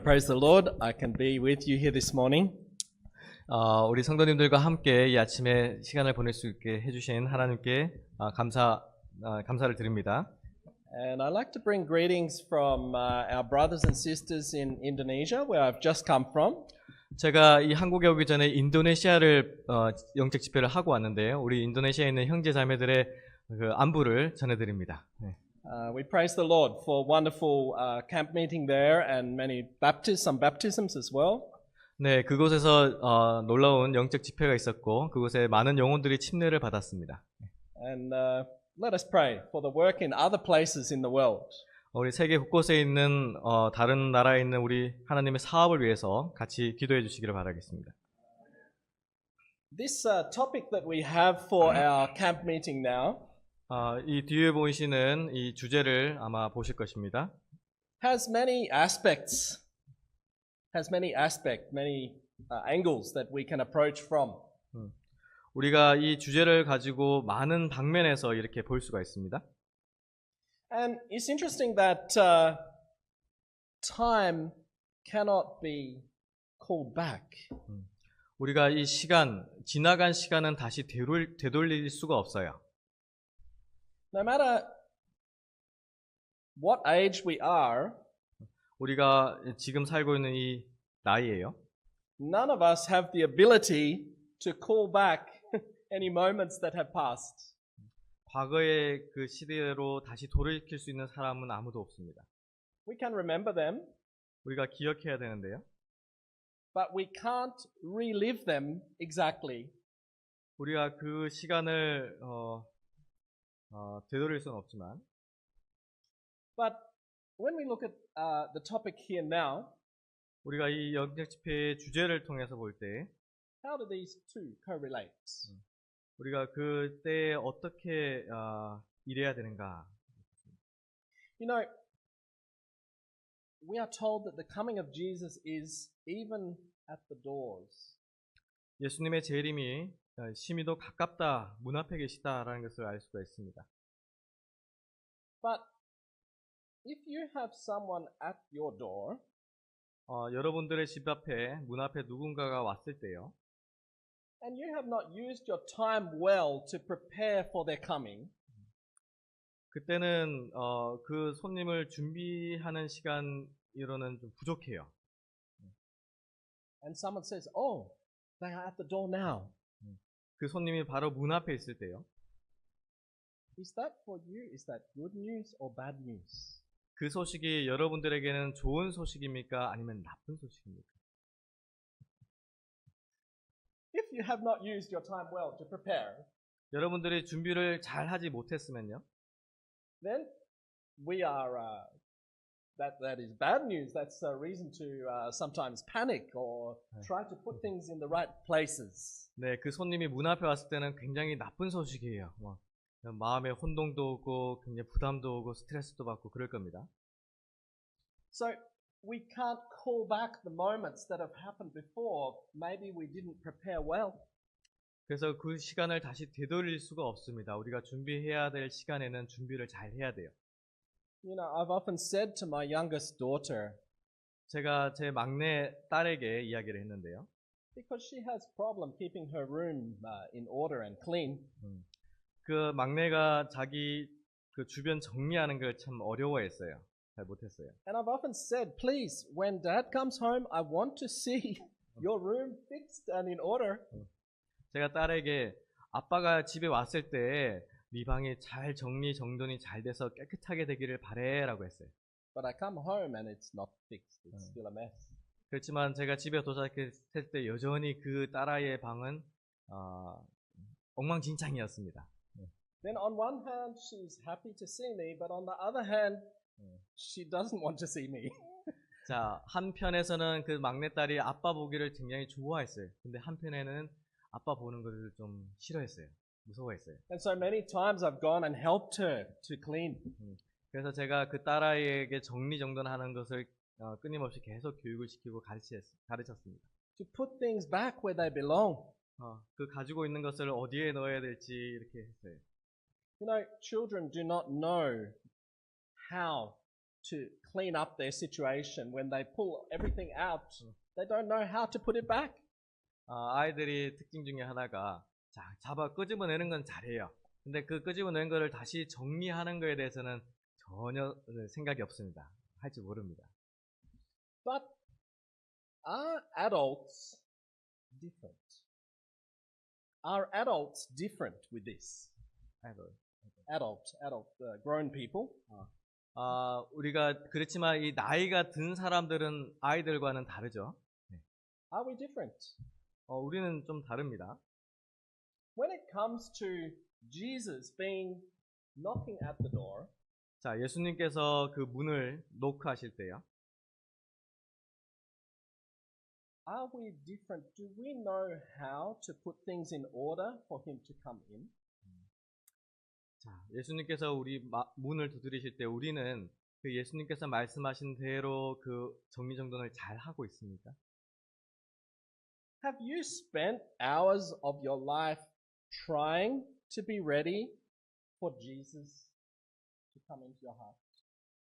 Praise the Lord. I can be with you here this morning. 우리 성도님들과 함께 이 아침에 시간을 보낼 수 있게 해주신 하나님께 감사를 드립니다. And I'd like to bring greetings from our brothers and sisters in Indonesia, where I've just come from. 제가 이 한국에 오기 전에 인도네시아를 영적 집회를 하고 왔는데요. 우리 인도네시아에 있는 형제 자매들의 그 안부를 전해드립니다. 네. We praise the Lord for wonderful camp meeting there and some baptisms as well. 네, 그곳에서 놀라운 영적 집회가 있었고 그곳에 많은 영혼들이 침례를 받았습니다. And let us pray for the work in other places in the world. 우리 세계 곳곳에 있는 다른 나라에 있는 우리 하나님의 사업을 위해서 같이 기도해 주시기를 바라겠습니다. This topic that we have for our camp meeting now 이 뒤에 보이시는 이 주제를 아마 보실 것입니다. has many angles that we can approach from. 우리가 이 주제를 가지고 많은 방면에서 이렇게 볼 수가 있습니다. And it's interesting that time cannot be called back. 우리가 이 지나간 시간은 다시 되돌릴 수가 없어요. No matter what age we are, 우리가 지금 살고 있는 이 나이에요. none of us have the ability to call back any moments that have passed. 과거의 그 시대로 다시 돌이킬 수 있는 사람은 아무도 없습니다. We can remember them, 우리가 기억해야 되는데요. but we can't relive them exactly. 우리가 그 시간을 되돌릴 수는 없지만, But when we look at the topic here now, 우리가 이 영적 집회의 주제를 통해서 볼 때, how do these two correlate? 우리가 그때 어떻게 일해야 되는가? You know, we are told that the coming of Jesus is even at the doors. 예수님의 재림이 심히도 가깝다, 문 앞에 계시다라는 것을 알 수가 있습니다. But if you have someone at your door, 여러분들의 집 앞에, 문 앞에 누군가가 왔을 때요. and you have not used your time well to prepare for their coming, 그때는 그 손님을 준비하는 시간으로는 좀 부족해요. and someone says, "Oh, they are at the door now." 그 손님이 바로 문 앞에 있을 때요. Is that for you? Is that good news or bad news? 그 소식이 여러분들에게는 좋은 소식입니까? 아니면 나쁜 소식입니까? If you have not used your time well to prepare, 여러분들이 준비를 잘 하지 못했으면요. then we are that is bad news. That's a reason to sometimes panic or try to put things in the right places. 네, 그 손님이 문 앞에 왔을 때는 굉장히 나쁜 소식이에요. 마음에 혼동도 오고 굉장히 부담도 오고 스트레스도 받고 그럴 겁니다. So we can't call back the moments that have happened before. Maybe we didn't prepare well. 그래서 그 시간을 다시 되돌릴 수가 없습니다. 우리가 준비해야 될 시간에는 준비를 잘 해야 돼요. You know, I've often said to my youngest daughter, 제가 제 막내 딸에게 이야기를 했는데요. because she has problem keeping her room in order and clean. 그 막내가 자기 그 주변 정리하는 걸 참 어려워했어요. 잘 못했어요. And I've often said, please, when Dad comes home, I want to see your room fixed and in order. 제가 딸에게 아빠가 집에 왔을 때 네 방이 잘 정돈이 잘 돼서 깨끗하게 되기를 바래라고 했어요. But I come home and it's not fixed. It's still a mess. 그렇지만 제가 집에 도착했을 때 여전히 그 딸아이의 방은 엉망진창이었습니다. Then on one hand, she's happy to see me, but on the other hand, she doesn't want to see me. 자, 한편에서는 그 막내딸이 아빠 보기를 굉장히 좋아했어요. 근데 한편에는 아빠 보는 것을 좀 싫어했어요. 무서워했어요. And so many times I've gone and helped her to clean. 그래서 제가 그 딸아이에게 정리정돈하는 것을 끊임없이 계속 교육을 시키고 가르쳤습니다. To put things back where they belong. 그 가지고 있는 것을 어디에 넣어야 될지 이렇게 했어요. You know, children do not know how to clean up their situation, when they pull everything out, they don't know how to put it back. 아이들이 특징 중에 하나가 끄집어내는 건 잘해요. 근데 그 끄집어낸 거를 다시 정리하는 거에 대해서는 전혀 생각이 없습니다. 할 줄 모릅니다. But are adults different? Are adults different with this? Grown people. 우리가 그렇지만 이 나이가 든 사람들은 아이들과는 다르죠. Are we different? 우리는 좀 다릅니다. When it comes to Jesus being knocking at the door, 자, 예수님께서 그 문을 노크하실 때요. Are we different? Do we know how to put things in order for him to come in? 자, 예수님께서 우리 문을 두드리실 때 우리는 그 예수님께서 말씀하신 대로 그 정리정돈을 잘 하고 있습니까? Have you spent hours of your life trying to be ready for Jesus to come into your heart?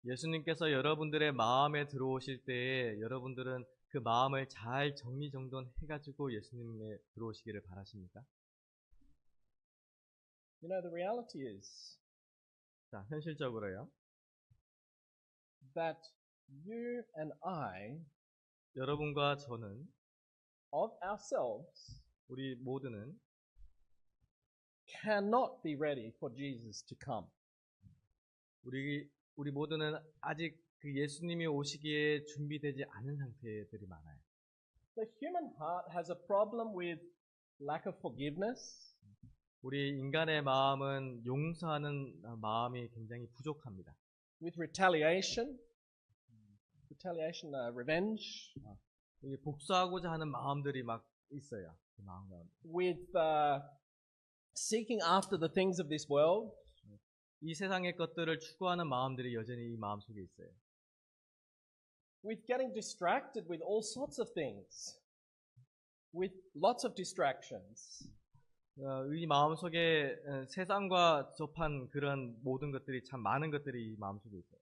예수님께서 여러분들의 마음에 들어오실 때에 여러분들은 그 마음을 잘 정리정돈해가지고 예수님에 들어오시기를 바라십니까? You know, the reality is 자, 현실적으로요. that you and I, 여러분과 저는 of ourselves, 우리 모두는 cannot be ready for Jesus to come. 우리 모두는 아직 그 예수님이 오시기에 준비되지 않은 상태들이 많아요. The human heart has a problem with lack of forgiveness, 우리 인간의 마음은 용서하는 마음이 굉장히 부족합니다. with retaliation, revenge, 복수하고자 하는 마음들이 막 있어요. 그 마음 가운데. with seeking after the things of this world, 이 세상의 것들을 추구하는 마음들이 여전히 이 마음 속에 있어요. with getting distracted with all sorts of things, with lots of distractions. 이 마음 속에 세상과 접한 그런 모든 것들이 참 많은 것들이 이 마음 속에 있어요.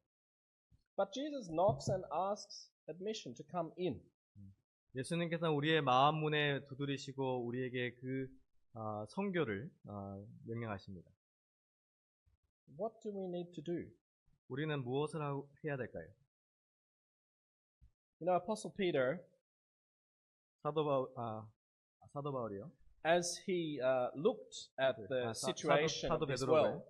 But Jesus knocks and asks admission to come in. 예수님께서는 우리의 마음 문에 두드리시고 우리에게 그 선교를 명령하십니다. What do we need to do? 우리는 무엇을 해야 될까요? You know, Apostle Peter, 사도 바울이요. as he looked at the situation of this world,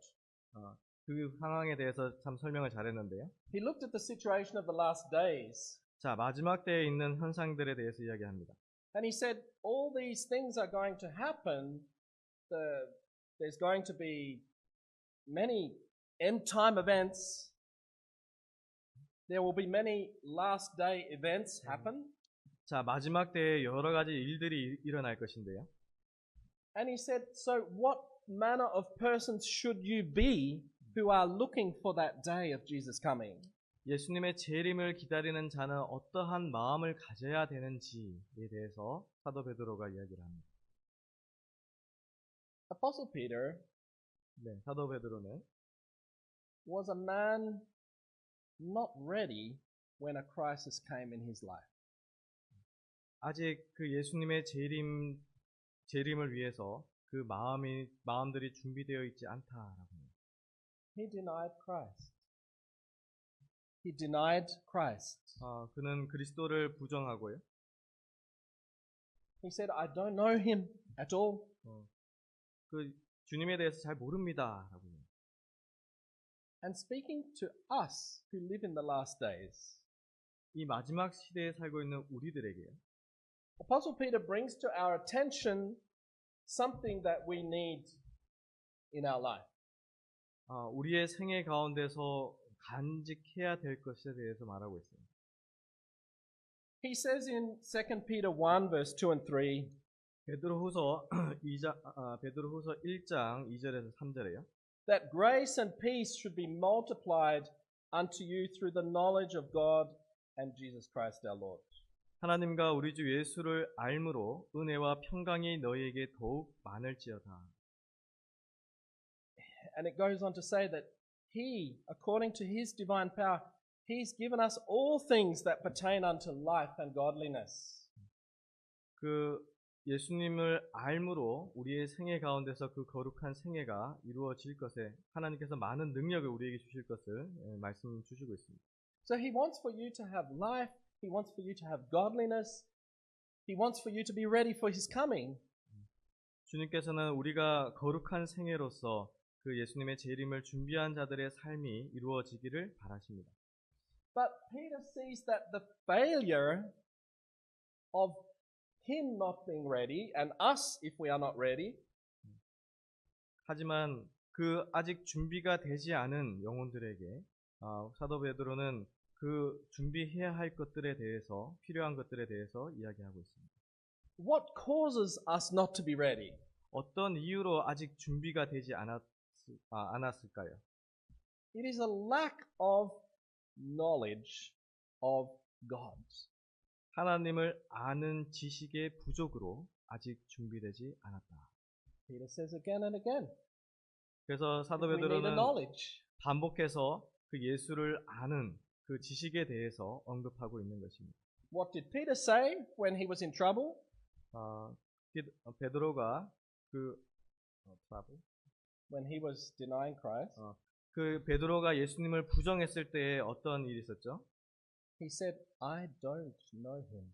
그 상황에 대해서 참 설명을 잘했는데요. he looked at the situation of the last days, 자, 마지막 때에 있는 현상들에 대해서 이야기합니다. and he said, all these things are going to happen. There's going to be many end time events. There will be many last day events happen. 자, 마지막 때에 여러 가지 일들이 일어날 것인데요. And he said, so what manner of persons should you be who are looking for that day of Jesus coming? 예수님의 재림을 기다리는 자는 어떠한 마음을 가져야 되는지에 대해서 사도 베드로가 이야기를 합니다. Apostle Peter 사도 베드로는 was a man not ready when a crisis came in his life. 아직 그 예수님의 재림을 위해서 그 마음들이 준비되어 있지 않다라고 합니다. He denied Christ. He denied Christ. 그는 그리스도를 부정하고요. He said, I don't know him at all. 그 주님에 대해서 잘 모릅니다라고 합니다. And speaking to us who live in the last days, 이 마지막 시대에 살고 있는 우리들에게요. Apostle Peter brings to our attention something that we need in our life. 우리의 생애 가운데서 간직해야 될 것에 대해서 말하고 있습니다. He says in 2 Peter 1 verse 2 and 3, 베드로후서 1장 2절에서 3절에요. that grace and peace should be multiplied unto you through the knowledge of God and Jesus Christ our Lord. 하나님과 우리 주 예수를 알므로 은혜와 평강이 너희에게 더욱 많을지어다. And it goes on to say that He, according to His divine power, He's given us all things that pertain unto life and godliness. 그 예수님을 알므로 우리의 생애 가운데서 그 거룩한 생애가 이루어질 것에 하나님께서 많은 능력을 우리에게 주실 것을 말씀 주시고 있습니다. So he wants for you to have life. He wants for you to have godliness. He wants for you to be ready for his coming. 주님께서는 우리가 거룩한 생애로서 그 예수님의 재림을 준비한 자들의 삶이 이루어지기를 바라십니다. But Peter sees that the failure of him not being ready and us if we are not ready 하지만 그 아직 준비가 되지 않은 영혼들에게 사도 베드로는 그 준비해야 할 것들에 대해서 필요한 것들에 대해서 이야기하고 있습니다. what causes us not to be ready? 어떤 이유로 아직 준비가 되지 않았을까요? It is a lack of knowledge of God. 하나님을 아는 지식의 부족으로 아직 준비되지 않았다. Peter says again and again. 그래서 사도 We need a 베드로는 knowledge. 반복해서 그 예수를 아는 그 지식에 대해서 언급하고 있는 것입니다. What did Peter say when he was in trouble? 베드로가 When he was denying Christ? 그 베드로가 예수님을 부정했을 때에 어떤 일이 있었죠? He said, I don't know him.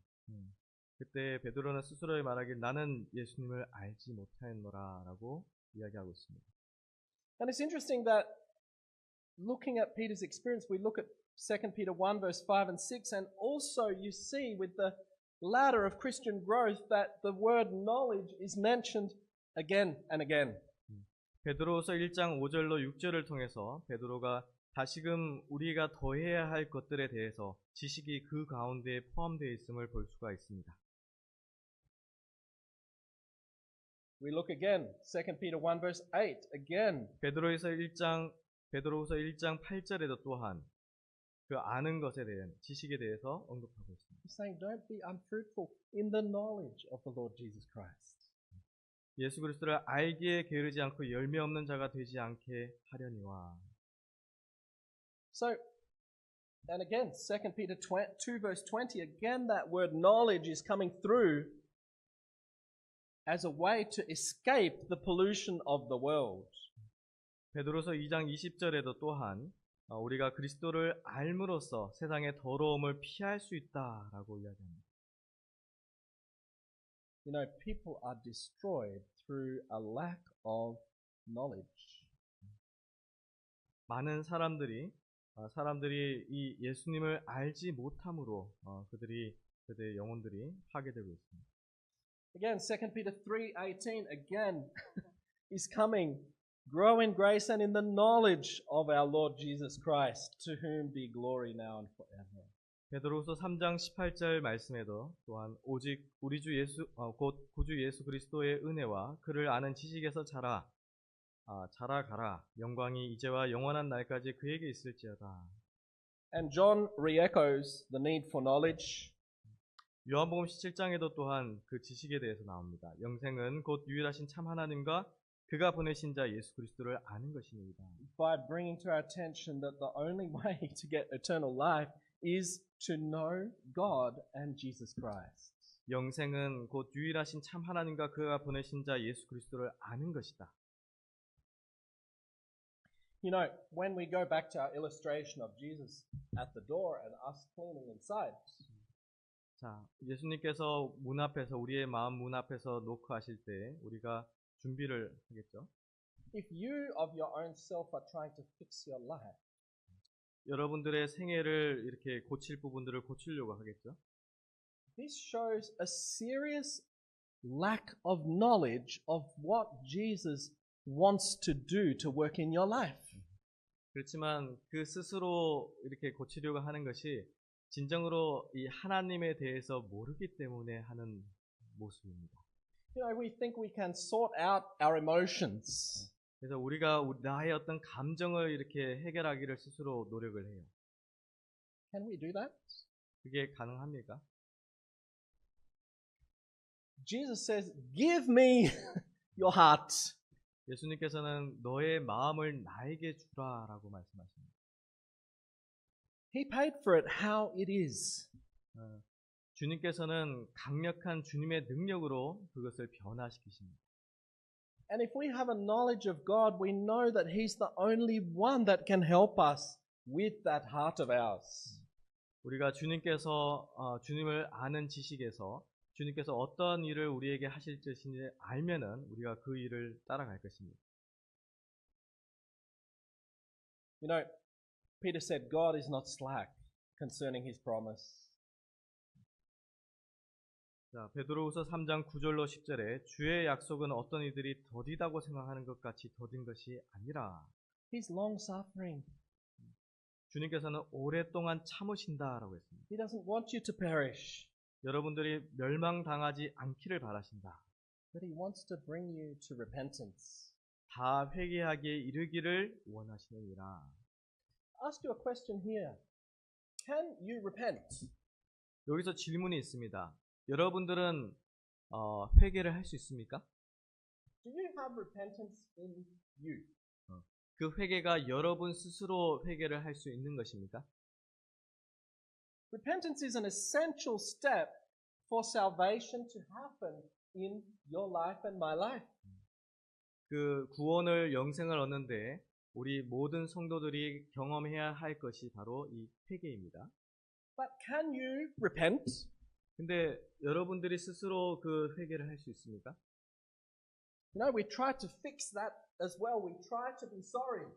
그때 베드로는 스스로에 말하길 나는 예수님을 알지 못하였노라라고 이야기하고 있습니다. And it's interesting that looking at Peter's experience, we look at 2 Peter 1 verse 5 and 6, and also you see with the ladder of Christian growth that the word knowledge is mentioned again and again. 베드로서 1장 5절로 6절을 통해서 베드로가 다시금 우리가 더해야 할 것들에 대해서 지식이 그 가운데에 포함되어 있음을 볼 수가 있습니다. We look again, 2 Peter 1 verse 8, again. 베드로후서 1장 8절에도 또한 그 아는 것에 대한 지식에 대해서 언급하고 있습니다. He's saying, don't be unfruitful in the knowledge of the Lord Jesus Christ. 예수 그리스도를 알기에 게으르지 않고 열매 없는 자가 되지 않게 하려니와. So, and again, 2 Peter 2 verse 20, again that word knowledge is coming through as a way to escape the pollution of the world. 베드로서 2장 20절에도 또한 우리가 그리스도를 알므로써 세상의 더러움을 피할 수 있다라고 이야기합니다. You know, people are destroyed through a lack of knowledge. 많은 사람들이 이 예수님을 알지 못함으로 그들의 영혼들이 파괴되고 있습니다. Again, 2 Peter 3:18 again is coming. Grow in grace and in the knowledge of our Lord Jesus Christ, to whom be glory now and forever. 베드로후서 3장 18절 말씀에도 또한 오직 우리 주 예수 곧 구주 예수 그리스도의 은혜와 그를 아는 지식에서 자라가라. 영광이 이제와 영원한 날까지 그에게 있을지어다. And John re-echoes the need for knowledge. 요한복음 17장에도 또한 그 지식에 대해서 나옵니다. 영생은 곧 유일하신 참 하나님과 그가 보내신 자 예수 그리스도를 아는 것입니다. By bringing to our attention that the only way to get eternal life is to know God and Jesus Christ. 영생은 곧 유일하신 참 하나님과 그가 보내신 자 예수 그리스도를 아는 것이다. You know, when we go back to our illustration of Jesus at the door and us cleaning inside. 자, 예수님께서 문 앞에서 우리의 마음 문 앞에서 노크하실 때 우리가 준비를 하겠죠. If you of your own self are trying to fix your life, 여러분들의 생애를 이렇게 고칠 부분들을 고치려고 하겠죠. this shows a serious lack of knowledge of what Jesus wants to do to work in your life. 그렇지만 그 스스로 이렇게 고치려고 하는 것이 진정으로 이 하나님에 대해서 모르기 때문에 하는 모습입니다. You know, we think we can sort out our emotions. 그래서 우리가 나의 어떤 감정을 이렇게 해결하기를 스스로 노력을 해요. Can we do that? 그게 가능합니까? Jesus says, give me your heart. 예수님께서는 너의 마음을 나에게 주라라고 말씀하십니다. He paid for it how it is. 주님께서는 강력한 주님의 능력으로 그것을 변화시키십니다. And if we have a knowledge of God, we know that He's the only one that can help us with that heart of ours. 우리가 주님을 아는 지식에서 주님께서 어떤 일을 우리에게 하실 것인지 알면은 우리가 그 일을 따라갈 것입니다. You know, Peter said God is not slack concerning His promise. 자, 베드로후서 3장 9절로 10절에 주의 약속은 어떤 이들이 더디다고 생각하는 것 같이 더딘 것이 아니라 He's long suffering. 주님께서는 오랫동안 참으신다라고 했습니다. He doesn't want you to perish, 여러분들이 멸망당하지 않기를 바라신다. but He wants to bring you to repentance. 다 회개하기에 이르기를 원하시느니라. Ask you a question here. Can you repent? 여기서 질문이 있습니다. 여러분들은 회개를 할 수 있습니까? Do you have repentance in you? 그 회개가 여러분 스스로 회개를 할 수 있는 것입니까? Repentance is an essential step for salvation to happen in your life and my life. 그 구원을 영생을 얻는데 우리 모든 성도들이 경험해야 할 것이 바로 이 회개입니다. But can you repent? 근데 여러분들이 스스로 그 회개를 할 수 있습니까? You know, we try to fix that as well. We try to be sorry.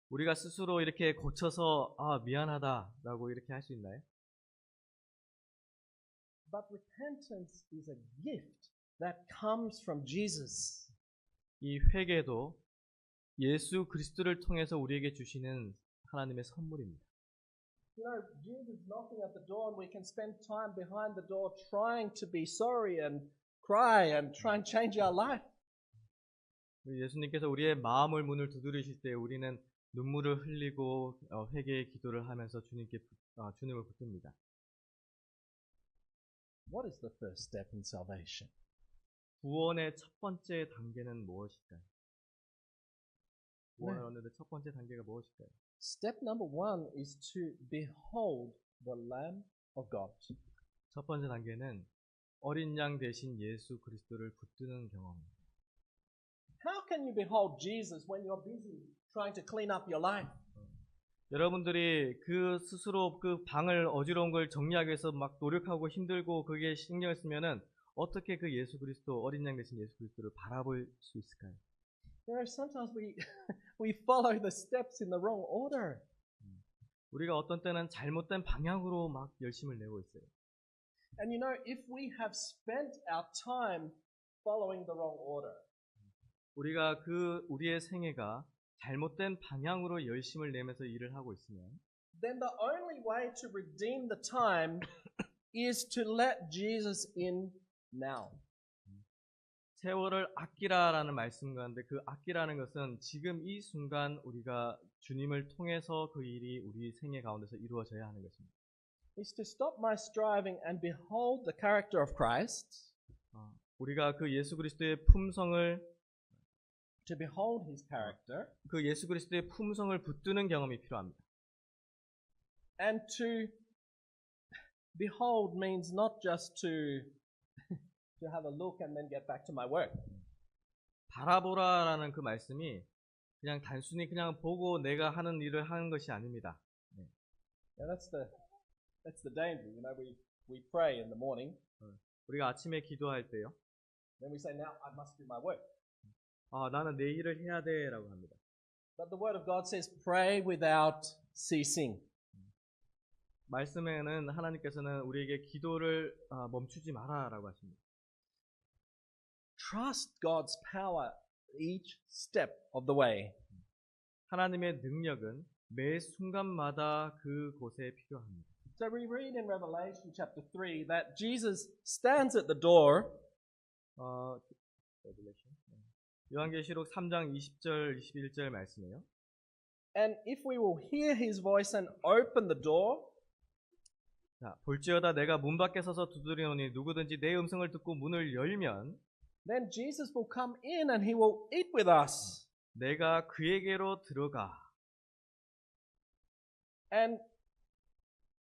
우리가 스스로 이렇게 고쳐서 미안하다라고 이렇게 할 수 있나요? But repentance is a gift that comes from Jesus. 이 회개도 예수 그리스도를 통해서 우리에게 주시는 하나님의 선물입니다. You know, Jesus knocking at the door and we can spend time behind the door trying to be sorry and cry and try and change our life. 예수님께서 우리의 마음을 문을 두드리실 때 우리는 눈물을 흘리고 회개의 기도를 하면서 주님을 붙듭니다. What is the first step in salvation? 구원의 첫 번째 단계는 무엇일까요? 구원을 얻는데 첫 번째 단계가 무엇일까요? Step number one is to behold the Lamb of God. 첫 번째 단계는 어린 양 대신 예수 그리스도를 붙드는 경험입니다. How can you behold Jesus when you're busy trying to clean up your life? 여러분들이 그 스스로 그 방을 어지러운 걸 정리하기 위해서 막 노력하고 힘들고 그게 신경을 쓰면은 어떻게 그 예수 그리스도 어린 양 대신 예수 그리스도를 바라볼 수 있을까요? You know, sometimes we follow the steps in the wrong order. 우리가 어떤 때는 잘못된 방향으로 막 열심을 내고 있어요. And you know, if we have spent our time following the wrong order, 우리가 우리의 생애가 잘못된 방향으로 열심을 내면서 일을 하고 있으면 then the only way to redeem the time is to let Jesus in now. 세월을 아끼라라는 말씀 가운데 그 아끼라는 것은 지금 이 순간 우리가 주님을 통해서 그 일이 우리 생애 가운데서 이루어져야 하는 것입니다. Is to stop my striving and behold the character of Christ. 우리가 그 예수 그리스도의 품성을 To behold His character. 그 예수 그리스도의 품성을 붙드는 경험이 필요합니다. And to behold means not just to have a look and then get back to my work. 바라보라라는 그 말씀이 그냥 단순히 그냥 보고 내가 하는 일을 하는 것이 아닙니다. Yeah, that's the danger. You know, we pray in the morning. 우리가 아침에 기도할 때요. Then we say, now I must do my work. 나는 내 일을 해야 돼라고 합니다. But the Word of God says, pray without ceasing. 말씀에는 하나님께서는 우리에게 기도를 멈추지 마라라고 하십니다. Trust God's power each step of the way. 하나님의 능력은 매 순간마다 그곳에 필요합니다. So we read in Revelation chapter 3 that Jesus stands at the door. 요한계시록 3장 20절 21절 말씀이에요. And if we will hear His voice and open the door, 자, 볼지어다 내가 문 밖에 서서 두드리노니 누구든지 내 음성을 듣고 문을 열면 then Jesus will come in and He will eat with us. 내가 그에게로 들어가. And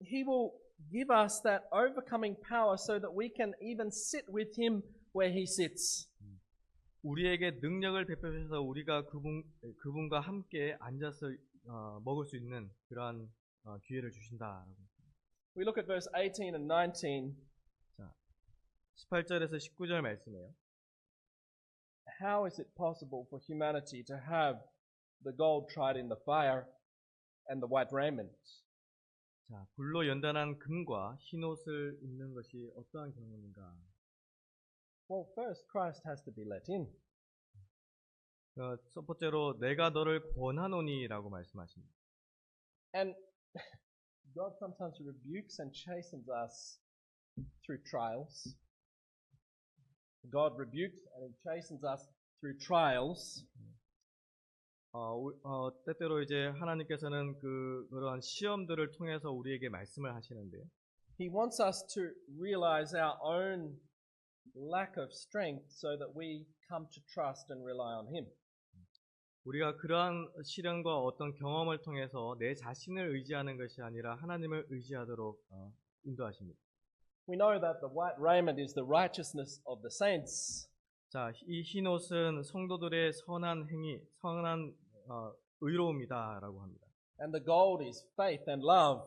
He will give us that overcoming power so that we can even sit with Him where He sits. 우리에게 능력을 베푸셔서 우리가 그분과 함께 앉아서 먹을 수 있는 그러한 기회를 주신다라고. We look at verse 18 and 19. 자, 18절에서 19절 말씀이에요. How is it possible for humanity to have the gold tried in the fire and the white raiment? 자, 불로 연단한 금과 흰 옷을 입는 것이 어떠한 경험인가? Well, first, Christ has to be let in. 첫 번째로 내가 너를 권하노니라고 말씀하십니다. And God sometimes rebukes and chastens us through trials. God rebukes and He chastens us through trials. 때때로 이제 하나님께서는 그러한 시험들을 통해서 우리에게 말씀을 하시는데요. He wants us to realize our own lack of strength so that we come to trust and rely on Him. 우리가 그러한 시련과 어떤 경험을 통해서 내 자신을 의지하는 것이 아니라 하나님을 의지하도록 인도하십니다. We know that the white raiment is the righteousness of the saints. 자, 이 흰 옷은 성도들의 선한 행위, 선한 의로움이다라고 합니다. And the gold is faith and love.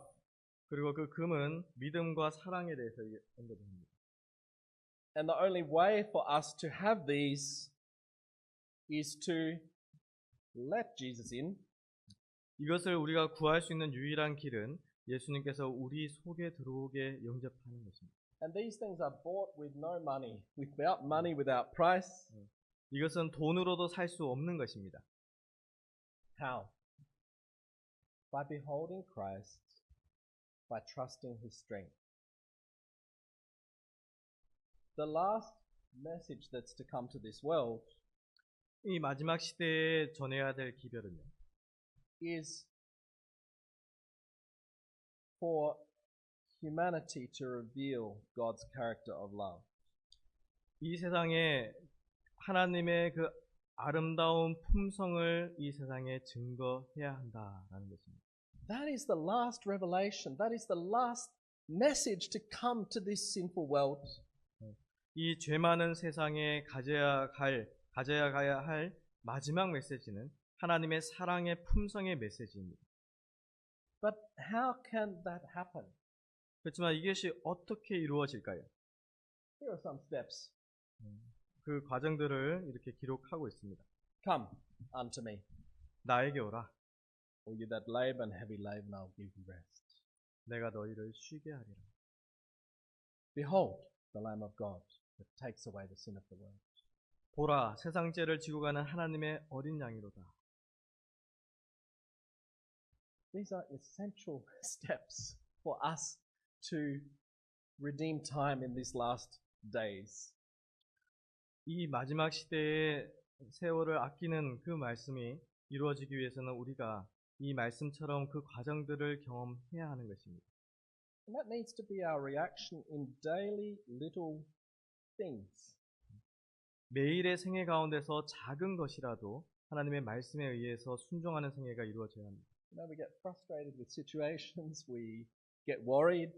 그리고 그 금은 믿음과 사랑에 대해서 언급합니다. And the only way for us to have these is to let Jesus in. 이것을 우리가 구할 수 있는 유일한 길은 예수님께서 우리 속에 들어오게 영접하는 것입니다. And these things are bought with no money, without money, without price. 이것은 돈으로도 살 수 없는 것입니다. How? By beholding Christ, by trusting His strength. The last message that's to come to this world 이 마지막 시대에 전해야 될 기별은요. is for humanity to reveal God's character of love. 이 세상에 하나님의 그 아름다운 품성을 이 세상에 증거해야 한다라는 것입니다. That is the last revelation. That is the last message to come to this sinful world. 이 죄 많은 세상에 가져야 가야 할 마지막 메시지는 하나님의 사랑의 품성의 메시지입니다. But how can that happen? 그렇지만 이것이 어떻게 이루어질까요? Here are some steps. 그 과정들을 이렇게 기록하고 있습니다. Come unto me, 나에게 오라. all you that labor and heavy laden, I'll give you rest. 내가 너희를 쉬게 하리라. Behold, the Lamb of God that takes away the sin of the world. 보라, 세상 죄를 지고 가는 하나님의 어린 양이로다. These are essential steps for us to redeem time in these last days. 이 마지막 시대의 세월을 아끼는 그 말씀이 이루어지기 위해서는 우리가 이 말씀처럼 그 과정들을 경험해야 하는 것입니다. And that needs to be our reaction in daily little things. 매일의 생애 가운데서 작은 것이라도 하나님의 말씀에 의해서 순종하는 생애가 이루어져야 합니다. You know, we get frustrated with situations, we get worried.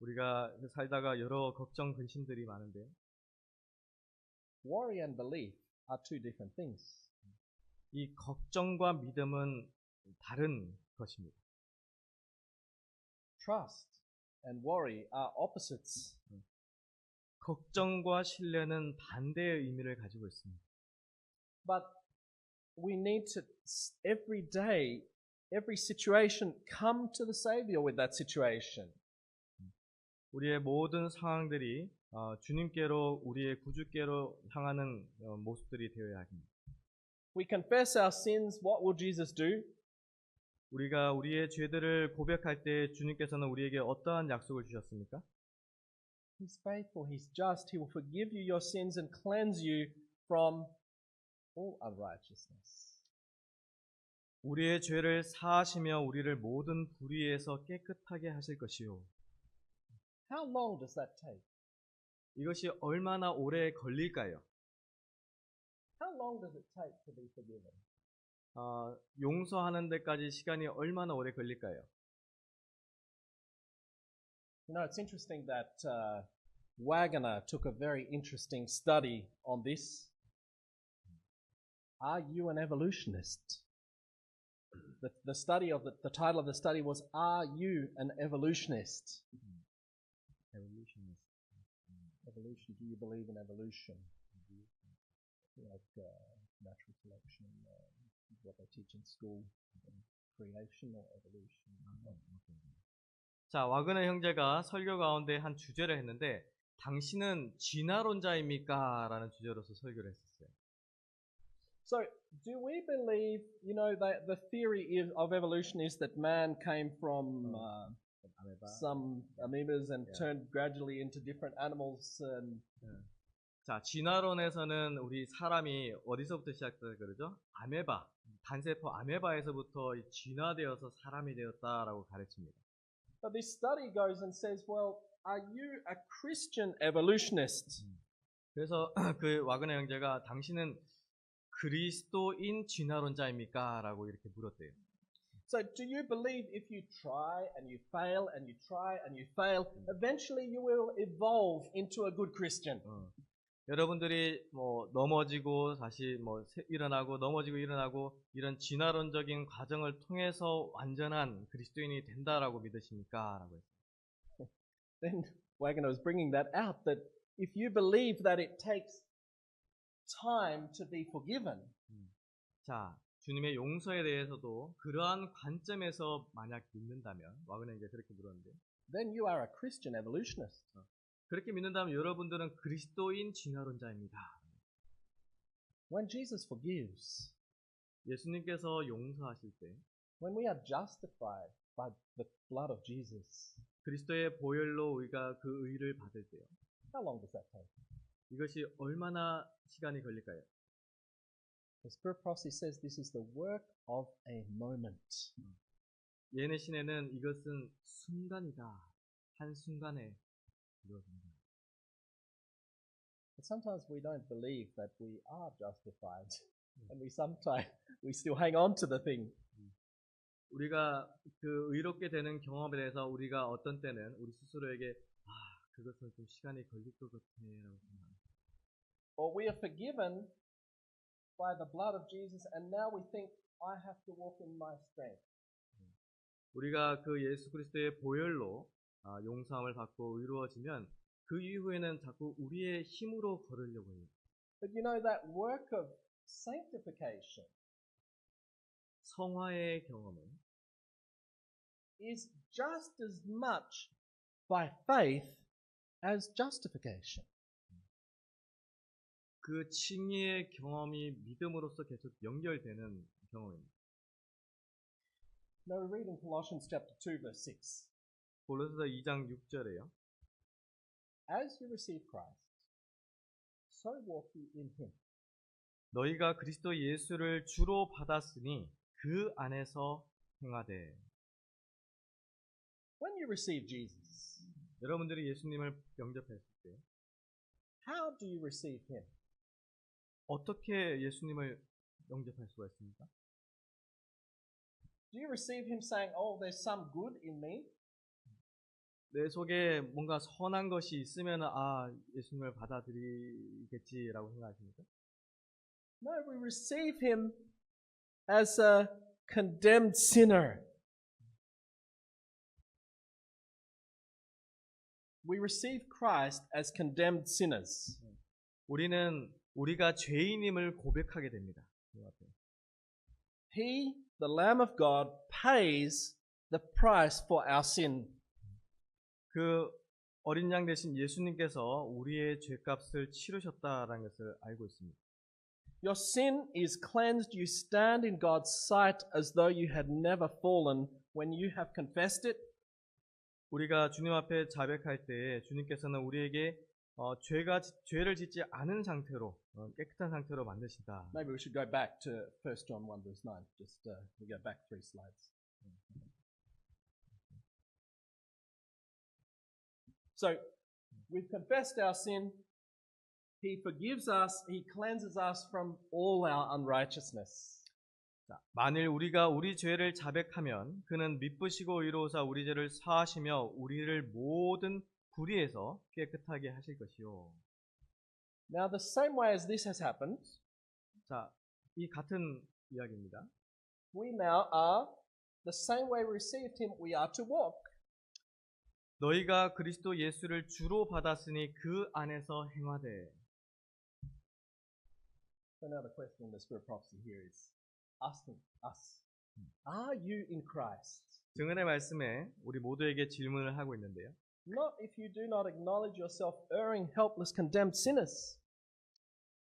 우리가 살다가 여러 걱정, 근심들이 많은데 Worry and belief are two different things. 이 걱정과 믿음은 다른 것입니다. Trust and worry are opposites. 걱정과 신뢰는 반대의 의미를 가지고 있습니다. But we need to, every day, every situation, come to the Savior with that situation. 우리의 모든 상황들이 주님께로, 우리의 구주께로 향하는 모습들이 되어야 합니다. We confess our sins, what will Jesus do? 우리가 우리의 죄들을 고백할 때 주님께서는 우리에게 어떠한 약속을 주셨습니까? He's faithful, He's just, He will forgive you your sins and cleanse you from all unrighteousness. 우리의 죄를 사하시며 우리를 모든 불의에서 깨끗하게 하실 것이요. How long does that take? 이것이 얼마나 오래 걸릴까요? How long does it take to be forgiven? 용서하는 데까지 시간이 얼마나 오래 걸릴까요? You know, it's interesting that Wagner took a very interesting study on this. Are you an evolutionist? The study of the title of the study was, Are you an evolutionist? Evolutionist. Evolution. Do you believe in evolution? Like natural selection, what they teach in school, creation or evolution. 자, 와그너 형제가 설교 가운데 한 주제를 했는데 당신은 진화론자입니까? 라는 주제로서 설교를 했었어요. So, do we believe, you know, that the theory of evolution is that man came from some amoebas and turned gradually into different animals and 자, 진화론에서는 우리 사람이 어디서부터 시작됐다 그러죠? 아메바, 단세포 아메바에서부터 진화되어서 사람이 되었다라고 가르칩니다. But this study goes and says, well, are you a Christian evolutionist? 그래서 그 와그너 형제가 당신은 그리스도인 진화론자입니까? 라고 이렇게 물었대요. So do you believe if you try and you fail and you try and you fail, eventually you will evolve into a good Christian? 여러분들이 뭐 넘어지고 다시 뭐 일어나고 넘어지고 일어나고 이런 진화론적인 과정을 통해서 완전한 그리스도인이 된다라고 믿으십니까? 라고 했어요. Then Wagner was bringing that out, that if you believe that it takes time to be forgiven, 자, 주님의 용서에 대해서도 그러한 관점에서 만약 믿는다면, 와그너 이제 그렇게 물었는데, then you are a Christian evolutionist. 그렇게 믿는다면 여러분들은 그리스도인 진화론자입니다. When Jesus forgives, 예수님께서 용서하실 때, when we are justified by the blood of Jesus, 그리스도의 보혈로 우리가 그 의를 받을 때요. how long does that take? 이것이 얼마나 시간이 걸릴까요? The Spirit Prophecy says this is the work of a moment. 예언의 시내는 이것은 순간이다. 한 순간에 이루어집니다. But sometimes we don't believe that we are justified, and we still hang on to the thing. 우리가 그 의롭게 되는 경험에 대해서 우리가 어떤 때는 우리 스스로에게 그것은 좀 시간이 걸릴 것 같네라고 생각합니다. Or we are forgiven by the blood of Jesus, and now we think I have to walk in my strength. 우리가 그 예수 그리스도의 보혈로 용서함을 받고 의로워지면 그 이후에는 자꾸 우리의 힘으로 걸으려고 해요. But you know that work of sanctification 성화의 경험은 is just as much by faith as justification. 그 칭의의 경험이 믿음으로써 계속 연결되는 경험입니다. Now we read in Colossians chapter 2 verse 6. 골로새서 2장 6절에요. As you receive Christ, so walk ye in him. 너희가 그리스도 예수를 주로 받았으니 그 안에서 행하되. When you receive Jesus, 여러분들이 예수님을 영접했을 때 how do you receive him? 어떻게 예수님을 영접할 수가 있습니까? Do you receive him saying, oh, there's some good in me? 내 속에 뭔가 선한 것이 있으면 예수님을 받아들이겠지라고 생각하십니까? No, we receive him as a condemned sinner. We receive Christ as condemned sinners. 우리는 우리가 죄인임을 고백하게 됩니다. He, the Lamb of God, pays the price for our sin. 그 어린 양 대신 예수님께서 우리의 죄값을 치르셨다라는 것을 알고 있습니다. Your sin is cleansed. You stand in God's sight as though you had never fallen when you have confessed it. 우리가 주님 앞에 자백할 때 주님께서는 우리에게 죄를 짓지 않은 상태로 깨끗한 상태로 만드신다. Maybe we should go back to 1 John 1 verse 9. Just we go back 3 slides. So we've confessed our sin. He forgives us. He cleanses us from all our unrighteousness. 자, 만일 우리가 우리 죄를 자백하면 그는 미쁘시고 의로우사 우리 죄를 사하시며 우리를 모든 불의에서 깨끗하게 하실 것이요. Now, the same way as this has happened, 자, 이 같은 이야기입니다. we now are, the same way we received him, we are to walk. 너희가 그리스도 예수를 주로 받았으니 그 안에서 행하되. So now the question in the spirit prophecy here is asking us, are you in Christ? 증언의 말씀에 우리 모두에게 질문을 하고 있는데요. Not if you do not acknowledge yourself erring, helpless, condemned sinners.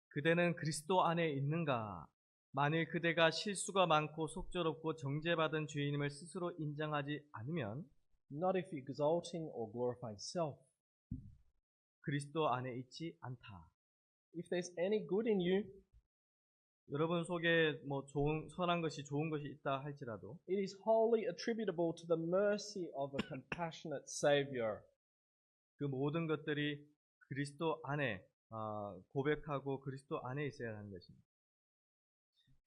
그대는 그리스도 안에 있는가? 만일 그대가 실수가 많고 속절없고 정죄받은 죄인임을 스스로 인정하지 않으면 Not if exalting or glorifying self. 그리스도 안에 있지 않다. If there's any good in you, 여러분 속에 뭐 선한 것이 좋은 것이 있다 할지라도 it is wholly attributable to the mercy of a compassionate Savior. 그 모든 것들이 그리스도 안에 고백하고 그리스도 안에 있어야 하는 것입니다.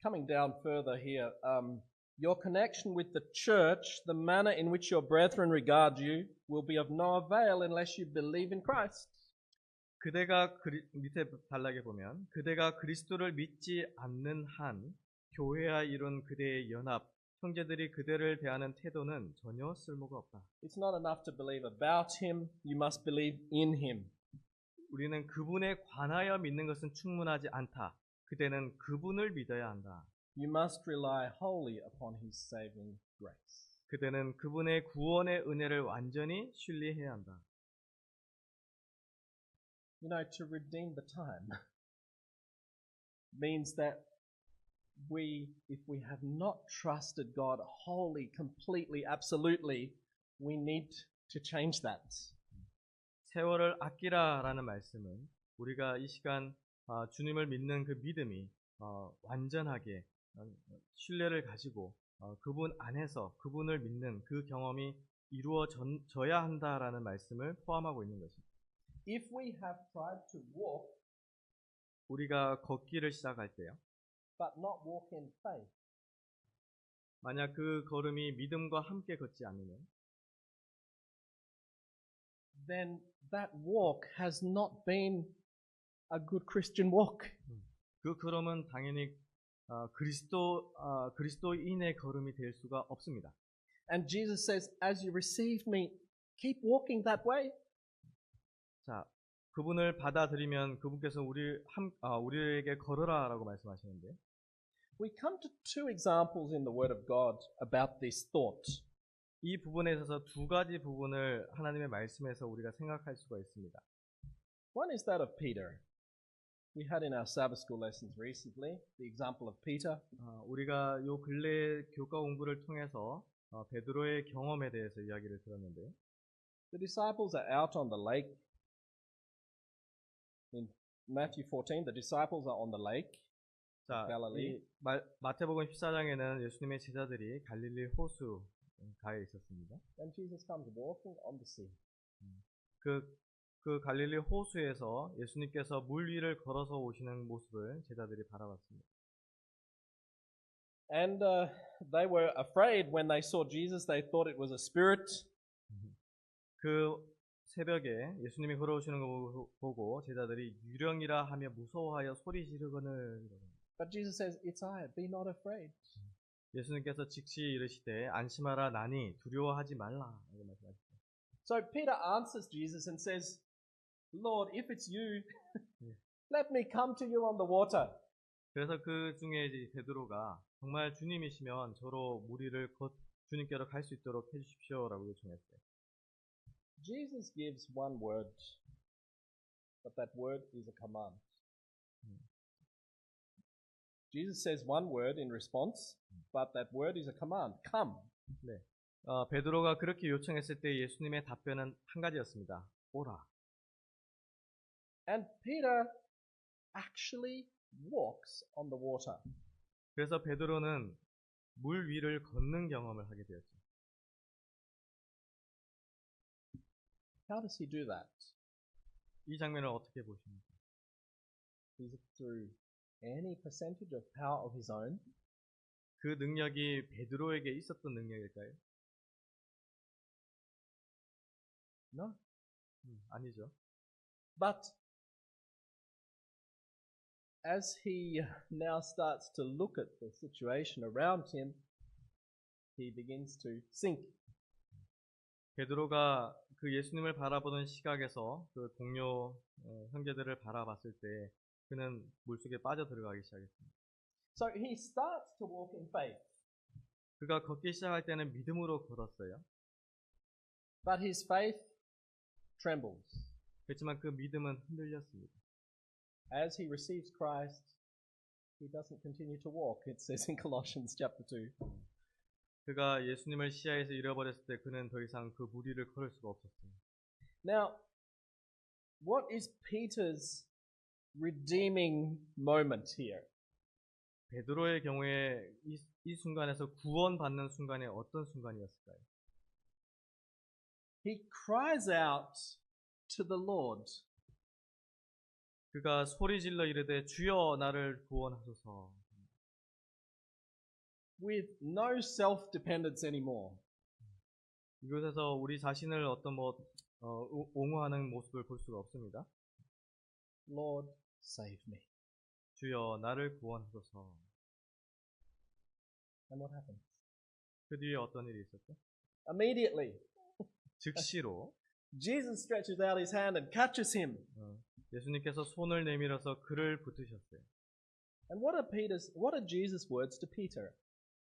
Coming down further here, your connection with the church, the manner in which your brethren regard you, will be of no avail unless you believe in Christ. 그대가 밑에 단락에 보면 그대가 그리스도를 믿지 않는 한 교회와 이룬 그대의 연합, 형제들이 그대를 대하는 태도는 전혀 쓸모가 없다. It's not enough to believe about him, you must believe in him. 우리는 그분에 관하여 믿는 것은 충분하지 않다. 그대는 그분을 믿어야 한다. You must rely wholly upon his saving grace. 그대는 그분의 구원의 은혜를 완전히 신뢰해야 한다. You know, to redeem the time means that if we have not trusted God wholly, completely, absolutely, we need to change that. 세월을 아끼라라는 말씀은 우리가 이 시간 주님을 믿는 그 믿음이 완전하게 신뢰를 가지고 그분 안에서 그분을 믿는 그 경험이 이루어져야 한다라는 말씀을 포함하고 있는 것입니다. If we have tried to walk 우리가 걷기를 시작할 때요. but not walk in faith, 만약 그 걸음이 믿음과 함께 걷지 않으면 then that walk has not been a good Christian walk. 그 걸음은 당연히 그리스도인의 걸음이 될 수가 없습니다. And Jesus says, as you received me, keep walking that way. 자, 그분을 받아들이면 그분께서 우리에게 걸으라라고 말씀하시는데 We come to two examples in the Word of God about this thought. 이 부분에 있어서 두 가지 부분을 하나님의 말씀에서 우리가 생각할 수가 있습니다. One is that of Peter. We had in our Sabbath school lessons recently the example of Peter. 우리가 요 근래 교과 공부를 통해서 베드로의 경험에 대해서 이야기를 들었는데요. The disciples are out on the lake. In Matthew 14, the disciples are on the lake. 자, Galilee. 이 마태복음 14장에는 예수님의 제자들이 갈릴리 호수 가에 있었습니다. And Jesus comes walking on the sea. 그 갈릴리 호수에서 예수님께서 물 위를 걸어서 오시는 모습을 제자들이 바라봤습니다. And they were afraid when they saw Jesus. They thought it was a spirit. 그 새벽에 예수님이 걸어오시는 거 보고 제자들이 유령이라 하며 무서워하여 소리 지르거늘. But Jesus says, it's I, be not afraid. 예수님께서 즉시 이르시되 안심하라 나니 두려워하지 말라. 이렇게 말씀하셨죠. So Peter answers Jesus and says, Lord, if it's you, let me come to you on the water. 그래서 그 중에 이제 베드로가 정말 주님이시면 저로 물 위를 주님께로 갈 수 있도록 해주십시오라고 요청했어요. Jesus gives one word, but that word is a command. Jesus says one word in response, but that word is a command. Come. 네. 베드로가 그렇게 요청했을 때 예수님의 답변은 한 가지였습니다. 오라. And Peter actually walks on the water. 그래서 베드로는 물 위를 걷는 경험을 하게 되었죠. How does he do that? 이 장면을 어떻게 보십니까? Is it through any percentage of power of his own? 그 능력이 베드로에게 있었던 능력일까요? No. 아니죠. But as he now starts to look at the situation around him, he begins to sink. 베드로가 그 예수님을 바라보는 시각에서 그 동료 형제들을 바라봤을 때 그는 물속에 빠져 들어가기 시작했습니다. So he starts to walk in faith, 그가 걷기 시작할 때는 믿음으로 걸었어요. but his faith trembles. 그렇지만 그 믿음은 흔들렸습니다. As he receives Christ, he doesn't continue to walk, it says in Colossians chapter 2. 그가 예수님을 시야에서 잃어버렸을 때 그는 더 이상 그 무리를 걸을 수가 없었어요. Now, what is Peter's redeeming moment here? 베드로의 경우에 이 순간에서 구원받는 순간에 어떤 순간이었을까요? He cries out to the Lord. 그가 소리질러 이르되 주여 나를 구원하소서. With no self-dependence anymore. 이곳에서 우리 자신을 어떤 옹호하는 모습을 볼 수가 없습니다. Lord, save me. 주여 나를 구원하소서. And what happens? 그 뒤에 어떤 일이 있었죠? Immediately, 즉시로 Jesus stretches out his hand and catches him. 예수님께서 손을 내밀어서 그를 붙으셨어요. And what are Jesus' words to Peter?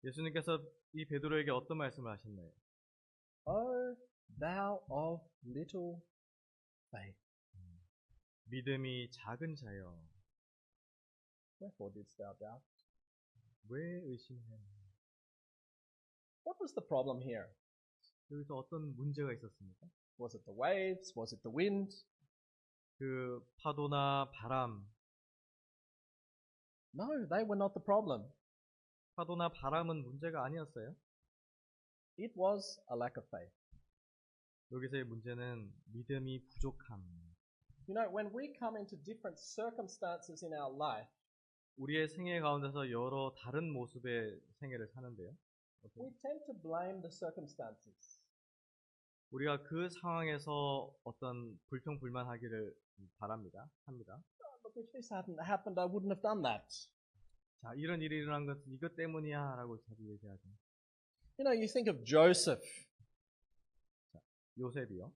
예수님께서 이 베드로에게 어떤 말씀을 하셨나요? Oh, thou of little faith. 믿음이 작은 자여, Wherefore didst thou doubt? 왜 의심했느냐? What was the problem here? 여기서 어떤 문제가 있었습니까? Was it the waves? Was it the wind? 그 파도나 바람, No, they were not the problem. 파도나 바람은 문제가 아니었어요. It was a lack of faith. 여기서의 문제는 믿음이 부족함. You know, when we come into different circumstances in our life, 우리의 생애 가운데서 여러 다른 모습의 생애를 사는데요. we tend to blame the circumstances. 우리가 그 상황에서 어떤 불평불만하기를 합니다. Look, if this hadn't happened, I wouldn't have done that. 자, 이런 일이 일어난 것은 이것 때문이야 라고 자주 얘기하죠. You know, you think of Joseph. 요셉이요.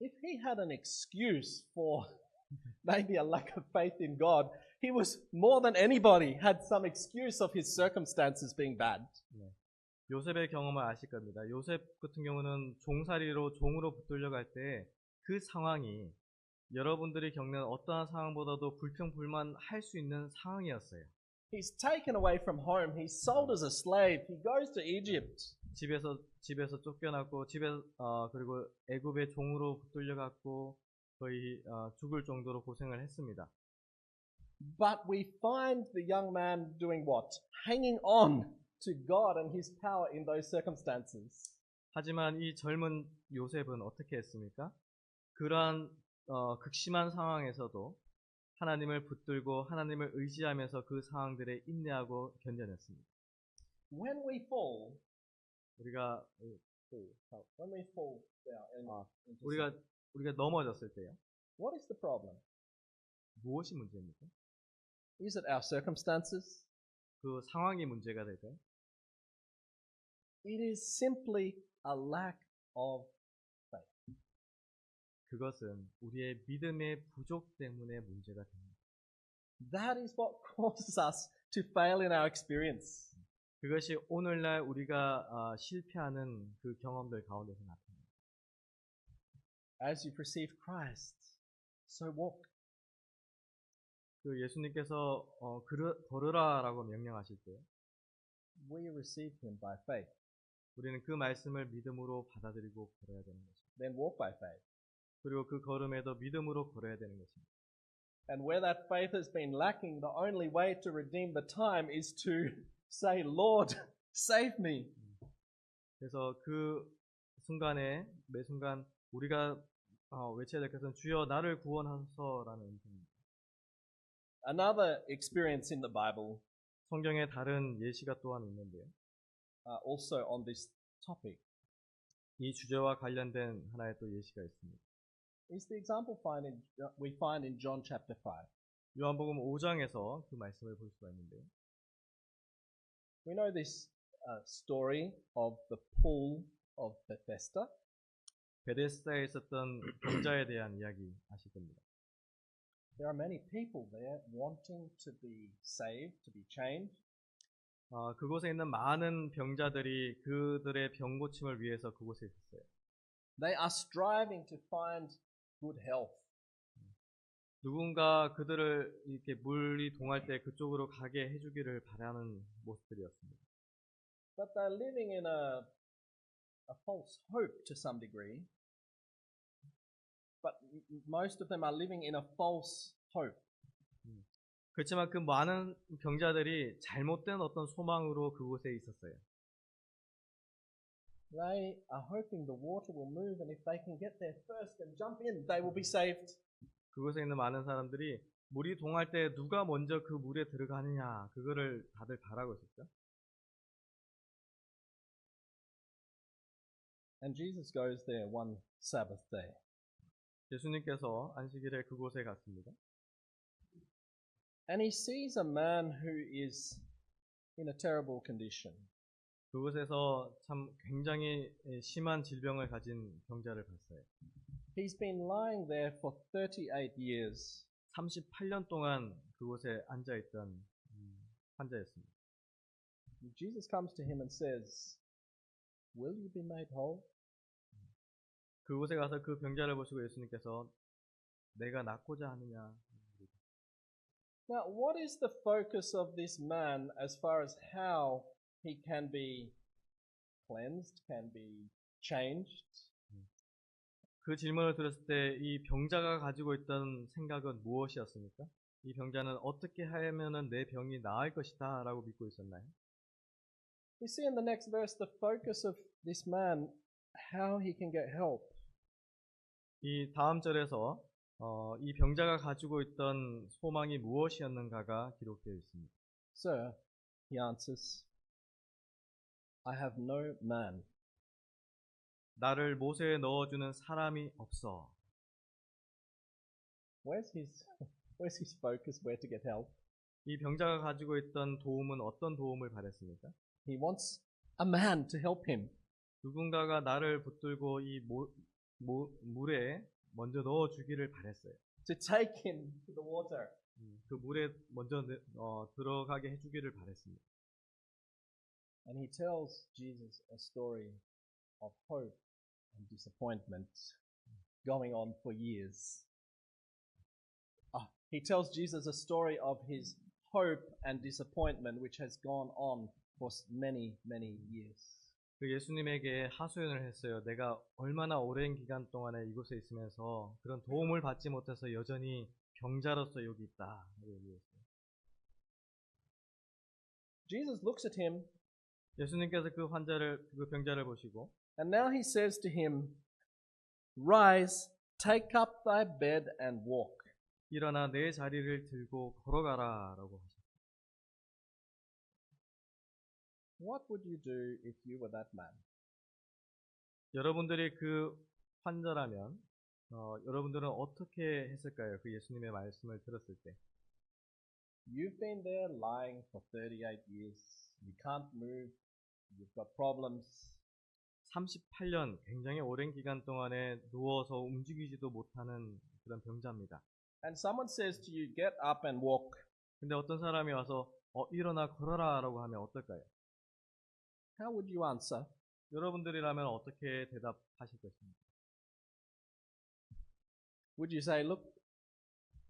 If he had an excuse for maybe a lack of faith in God, he was more than anybody had some excuse of his circumstances being bad. 요셉의 경험을 아실 겁니다. 요셉 같은 경우는 종살이로 종으로 붙들려 갈 때 그 상황이 여러분들이 겪는 어떠한 상황보다도 불평불만 할 수 있는 상황이었어요. He's taken away from home. He's sold as a slave. He goes to Egypt. 집에서 쫓겨났고 그리고 애굽의 종으로 붙들려 갔고 거의 죽을 정도로 고생을 했습니다. But we find the young man doing what? Hanging on to God and His power in those circumstances. 하지만 이 젊은 요셉은 어떻게 했습니까? 그러한 극심한 상황에서도 하나님을 붙들고 하나님을 의지하면서 그 상황들에 인내하고 견뎌냈습니다. When we fall, 우리가 when we fall down into sin, 우리가 넘어졌을 때요. what is the problem? 무엇이 문제입니까? Is it our circumstances? 그 상황이 문제가 될까요? It is simply a lack of faith. 그것은 우리의 믿음의 부족 때문에 문제가 됩니다. That is what causes us to fail in our experience. 그것이 오늘날 우리가 실패하는 그 경험들 가운데서 나타납니다. As you've received Christ, so walk. 그 예수님께서 걸으라라고 명령하실 때 We receive Him by faith. 우리는 그 말씀을 믿음으로 받아들이고 걸어야 되는 것입니다. Then walk by faith. 그리고 그 걸음에도 믿음으로 걸어야 되는 것입니다. And where that faith has been lacking, the only way to redeem the time is to say, Lord, save me. 그래서 그 순간에 매 순간 우리가 외쳐야 될 것은 주여 나를 구원하소서라는 음성입니다. Another experience in the Bible 성경에 다른 예시가 또한 있는데요. Also on this topic, 이 주제와 관련된 하나의 또 예시가 있습니다. is the example we find in John chapter 5. 요한복음 5장에서 그 말씀을 볼 수가 있는데요. We know this story of the pool of Bethesda. 베데스다에 있었던 병자에 대한 이야기 아실 겁니다. There are many people there wanting to be saved, to be changed. 그곳에 있는 많은 병자들이 그들의 병 고침을 위해서 그곳에 있었어요. They are striving to find good health. 누군가 그들을 이렇게 물이 동할 때 그쪽으로 가게 해주기를 바라는 모습들이었습니다. But they're living in a false hope to some degree. But most of them are living in a false hope. 그렇지만 그 많은 병자들이 잘못된 어떤 소망으로 그곳에 있었어요. They are hoping the water will move, and if they can get there first and jump in, they will be saved. 그곳에 있는 많은 사람들이 물이 동할 때 누가 먼저 그 물에 들어가느냐 그거를 다들 바라고 있었죠. And Jesus goes there one Sabbath day. 예수님께서 안식일에 그곳에 갔습니다. And he sees a man who is in a terrible condition. 그곳에서 참 굉장히 심한 질병을 가진 병자를 봤어요. He's been lying there for 38 years. 38년 동안 그곳에 앉아있던 환자였습니다. Jesus comes to him and says, "Will you be made whole?" 그곳에 가서 그 병자를 보시고 예수님께서 내가 낫고자 하느냐. Now, what is the focus of this man as far as how he can be cleansed, can be changed? 그 질문을 들었을 때 이 병자가 가지고 있던 생각은 무엇이었습니까? 이 병자는 어떻게 하면은 내 병이 나을 것이다 라고 믿고 있었나요? We see in the next verse the focus of this man, how he can get help. 이 다음 절에서 이 병자가 가지고 있던 소망이 무엇이었는가가 기록되어 있습니다. Sir, he answers, I have no man. 나를 못에 넣어주는 사람이 없어. Where's his focus? Where to get help? 이 병자가 가지고 있던 도움은 어떤 도움을 바랬습니까? He wants a man to help him. 누군가가 나를 붙들고 이 물에 먼저 넣어주기를 바랬어요. To take him to the water. 그 물에 먼저 들어가게 해주기를 바랬습니다. And he tells Jesus a story of hope and disappointment going on for years. He tells Jesus a story of his hope and disappointment which has gone on for many, many years. 그 예수님에게 하소연을 했어요. 내가 얼마나 오랜 기간 동안에 이곳에 있으면서 그런 도움을 받지 못해서 여전히 병자로서 여기 있다. 얘기했어요. Jesus looks at him, 예수님께서 그 병자를 보시고, and now he says to him, "Rise, take up thy bed and walk." 일어나 내 자리를 들고 걸어가라라고 하셨어요. What would you do if you were that man? 여러분들이 그 환자라면 여러분들은 어떻게 했을까요? 그 예수님의 말씀을 들었을 때. You've been there lying for 38 years. You can't move. You've got problems. 38년 굉장히 오랜 기간 동안에 누워서 움직이지도 못하는 그런 병자입니다. And someone says to you, "Get up and walk." 근데 어떤 사람이 와서 일어나 걸어라라고 하면 어떨까요? How would you answer? 여러분들이라면 어떻게 대답하실 것입니까? Would you say, "Look,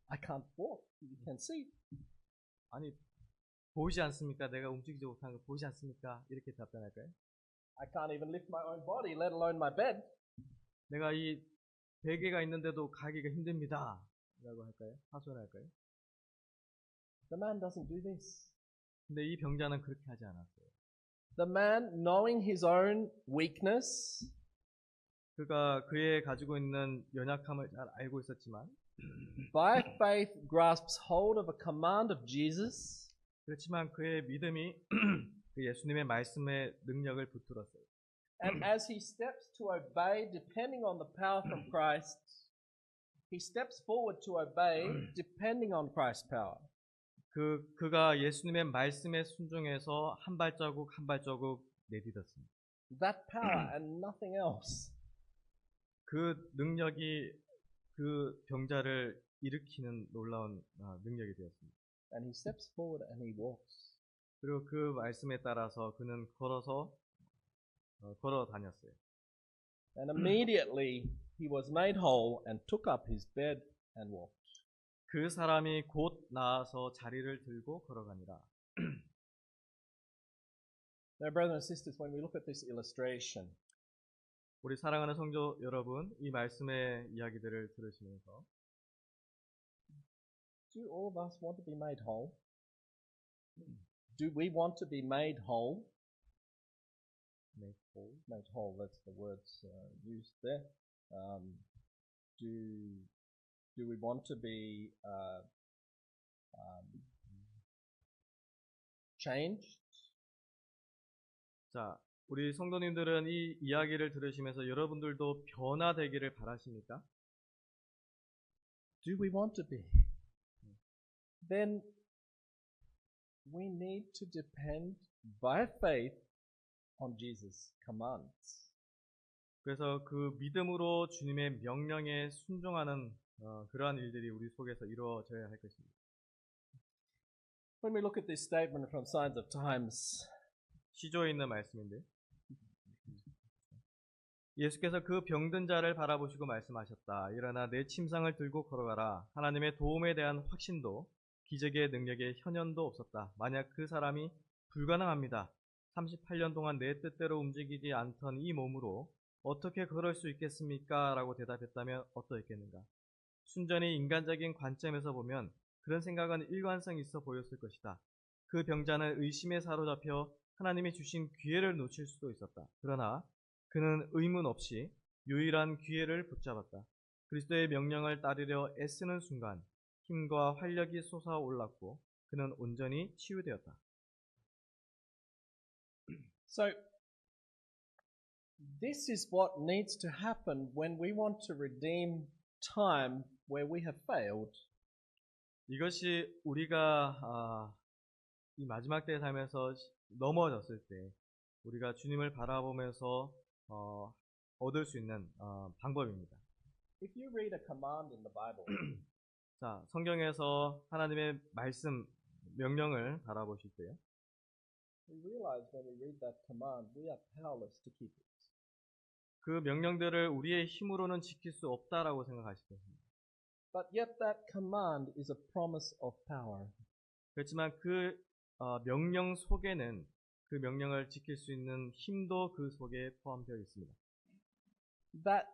I can't walk. You can see." 아니 보이지 않습니까? 내가 움직이지 못하는 거 보이지 않습니까? 이렇게 답변할까요? I can't even lift my own body, let alone my bed. 내가 이 베개가 있는데도 가기가 힘듭니다. 라고 할까요? 하소연할까요? The man doesn't do this. 근데 이 병자는 그렇게 하지 않았어요. The man, knowing his own weakness, 그가 그의 가지고 있는 연약함을 잘 알고 있었지만 by faith grasps hold of a command of Jesus. 그렇지만 그의 믿음이 그 예수님의 말씀의 능력을 붙들었어요. And as he steps to obey, depending on the power from Christ, he steps forward to obey, depending on Christ's power. 그가 예수님의 말씀에 순종해서 한 발자국 한 발자국 내딛었습니다. That power and nothing else. 그 능력이 그 병자를 일으키는 놀라운 능력이 되었습니다. And he steps forward and he walks. 그리고 그 말씀에 따라서 그는 걸어 다녔어요. And immediately he was made whole and took up his bed and walked. 그 사람이 곧 나아서 자리를 들고 걸어가니라. Now, brothers and sisters, when we look at this illustration, 우리 사랑하는 성도 여러분, 이 말씀의 이야기들을 들으시면서 do all of us want to be made whole? Do we want to be made whole? Made whole, that's the words used there. Do we want to be changed? 자, 우리 성도님들은 이 이야기를 들으시면서 여러분들도 변화되기를 바라십니까? Do we want to be? Then we need to depend by faith on Jesus' commands. 그래서 그 믿음으로 주님의 명령에 순종하는 그러한 일들이 우리 속에서 이루어져야 할 것입니다. When we look at this statement from Signs of Times, 시조에 있는 말씀인데 예수께서 그 병든 자를 바라보시고 말씀하셨다. 일어나 내 침상을 들고 걸어가라. 하나님의 도움에 대한 확신도 기적의 능력에 현현도 없었다. 만약 그 사람이 불가능합니다. 38년 동안 내 뜻대로 움직이지 않던 이 몸으로 어떻게 걸을 수 있겠습니까? 라고 대답했다면 어떠했겠는가? 순전히 인간적인 관점에서 보면 그런 생각은 일관성 있어 보였을 것이다. 그 병자는 의심에 사로잡혀 하나님이 주신 기회를 놓칠 수도 있었다. 그러나 그는 의문 없이 유일한 기회를 붙잡았다. 그리스도의 명령을 따르려 애쓰는 순간 힘과 활력이 솟아올랐고 그는 온전히 치유되었다. So, this is what needs to happen when we want to redeem time where we have failed. 이것이 우리가 이 마지막 때에 살면서 넘어졌을 때 우리가 주님을 바라보면서 얻을 수 있는 방법입니다. If you read a command in the Bible, 자, 성경에서 하나님의 말씀, 명령을 바라보실 때요. we realize when we read that command, we are powerless to keep it. 그 명령들을 우리의 힘으로는 지킬 수 없다라고 생각하실 것입니다. But yet that command is a promise of power. 그렇지만 그 명령 속에는 그 명령을 지킬 수 있는 힘도 그 속에 포함되어 있습니다. That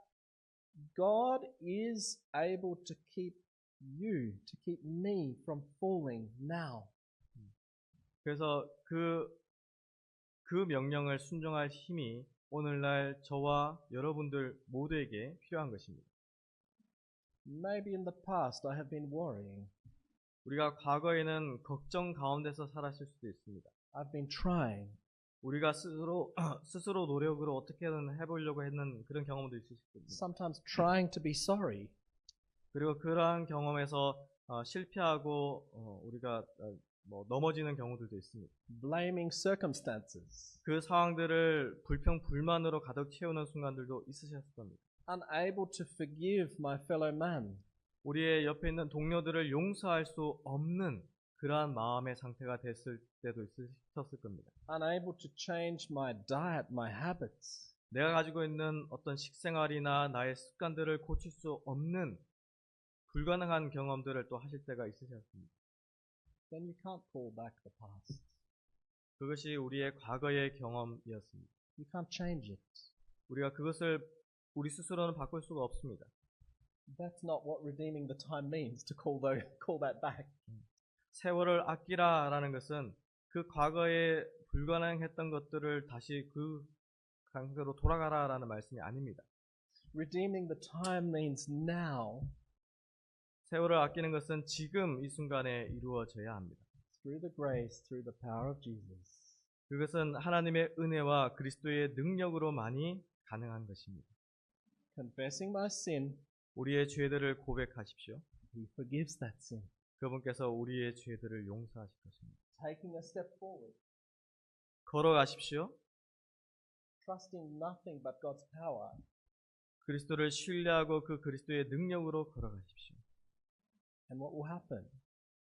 God is able to keep you, to keep me from falling now. 그래서 그 명령을 순종할 힘이 오늘날 저와 여러분들 모두에게 필요한 것입니다. Maybe in the past I have been worrying. 우리가 과거에는 걱정 가운데서 살았을 수도 있습니다. I've been trying. 우리가 스스로 노력으로 어떻게든 해보려고 했는 그런 경험도 있으실 겁니다. Sometimes trying to be sorry. 그리고 그러한 경험에서 실패하고 우리가 넘어지는 경우들도 있습니다. Blaming circumstances. 그 상황들을 불평불만으로 가득 채우는 순간들도 있으셨을 겁니다. Unable to forgive my fellow man. 우리의 옆에 있는 동료들을 용서할 수 없는 그러한 마음의 상태가 됐을 때도 있으셨을 겁니다. Unable to change my diet, my habits. 내가 가지고 있는 어떤 식생활이나 나의 습관들을 고칠 수 없는 불가능한 경험들을 또 하실 때가 있으셨습니다. Then you can't call back the past. 그것이 우리의 과거의 경험이었습니다. You can't change it. 우리가 그것을 우리 스스로는 바꿀 수가 없습니다. That's not what redeeming the time means, to call that back. 세월을 아끼라라는 것은 그 과거에 불가능했던 것들을 다시 그 상태로 돌아가라라는 말씀이 아닙니다. Redeeming the time means now. 세월을 아끼는 것은 지금 이 순간에 이루어져야 합니다. through the grace, through the power of Jesus. 그것은 하나님의 은혜와 그리스도의 능력으로만이 가능한 것입니다. Confessing my sin, 우리의 죄들을 고백하십시오. He forgives that sin. 그분께서 우리의 죄들을 용서하실 것입니다. Taking a step forward, 걸어가십시오. trusting nothing but God's power. 그리스도를 신뢰하고 그 그리스도의 능력으로 걸어가십시오. And what will happen?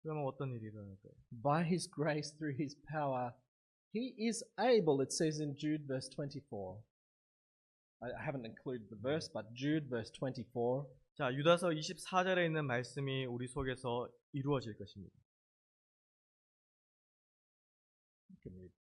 그러면 어떤 일이 일어날까요? By His grace, through His power, He is able, it says in Jude verse 24. I haven't included the verse, but Jude verse 24. 자, 유다서 24절에 있는 말씀이 우리 속에서 이루어질 것입니다. You can read.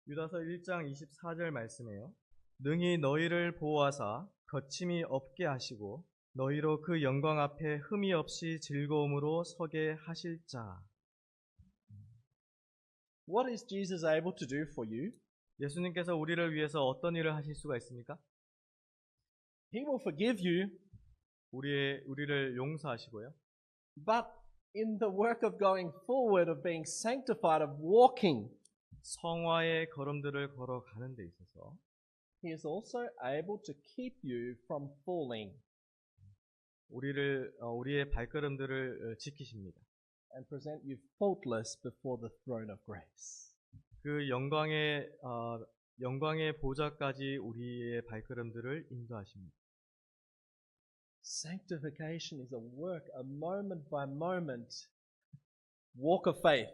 유다서 1장 24절 말씀이에요. 능히 너희를 보호하사 거침이 없게 하시고 너희로 그 영광 앞에 흠이 없이 즐거움으로 서게 하실 자. What is Jesus able to do for you? 예수님께서 우리를 위해서 어떤 일을 하실 수가 있습니까? He will forgive you, 우리를 용서하시고요. but in the work of going forward, of being sanctified, of walking, 성화의 걸음들을 걸어가는 데 있어서 He is also able to keep you from falling 우리의 발걸음들을 지키십니다. and present you faultless before the throne of grace. 그 영광의 보좌까지 우리의 발걸음들을 인도하십니다. Sanctification is a work, a moment by moment walk of faith.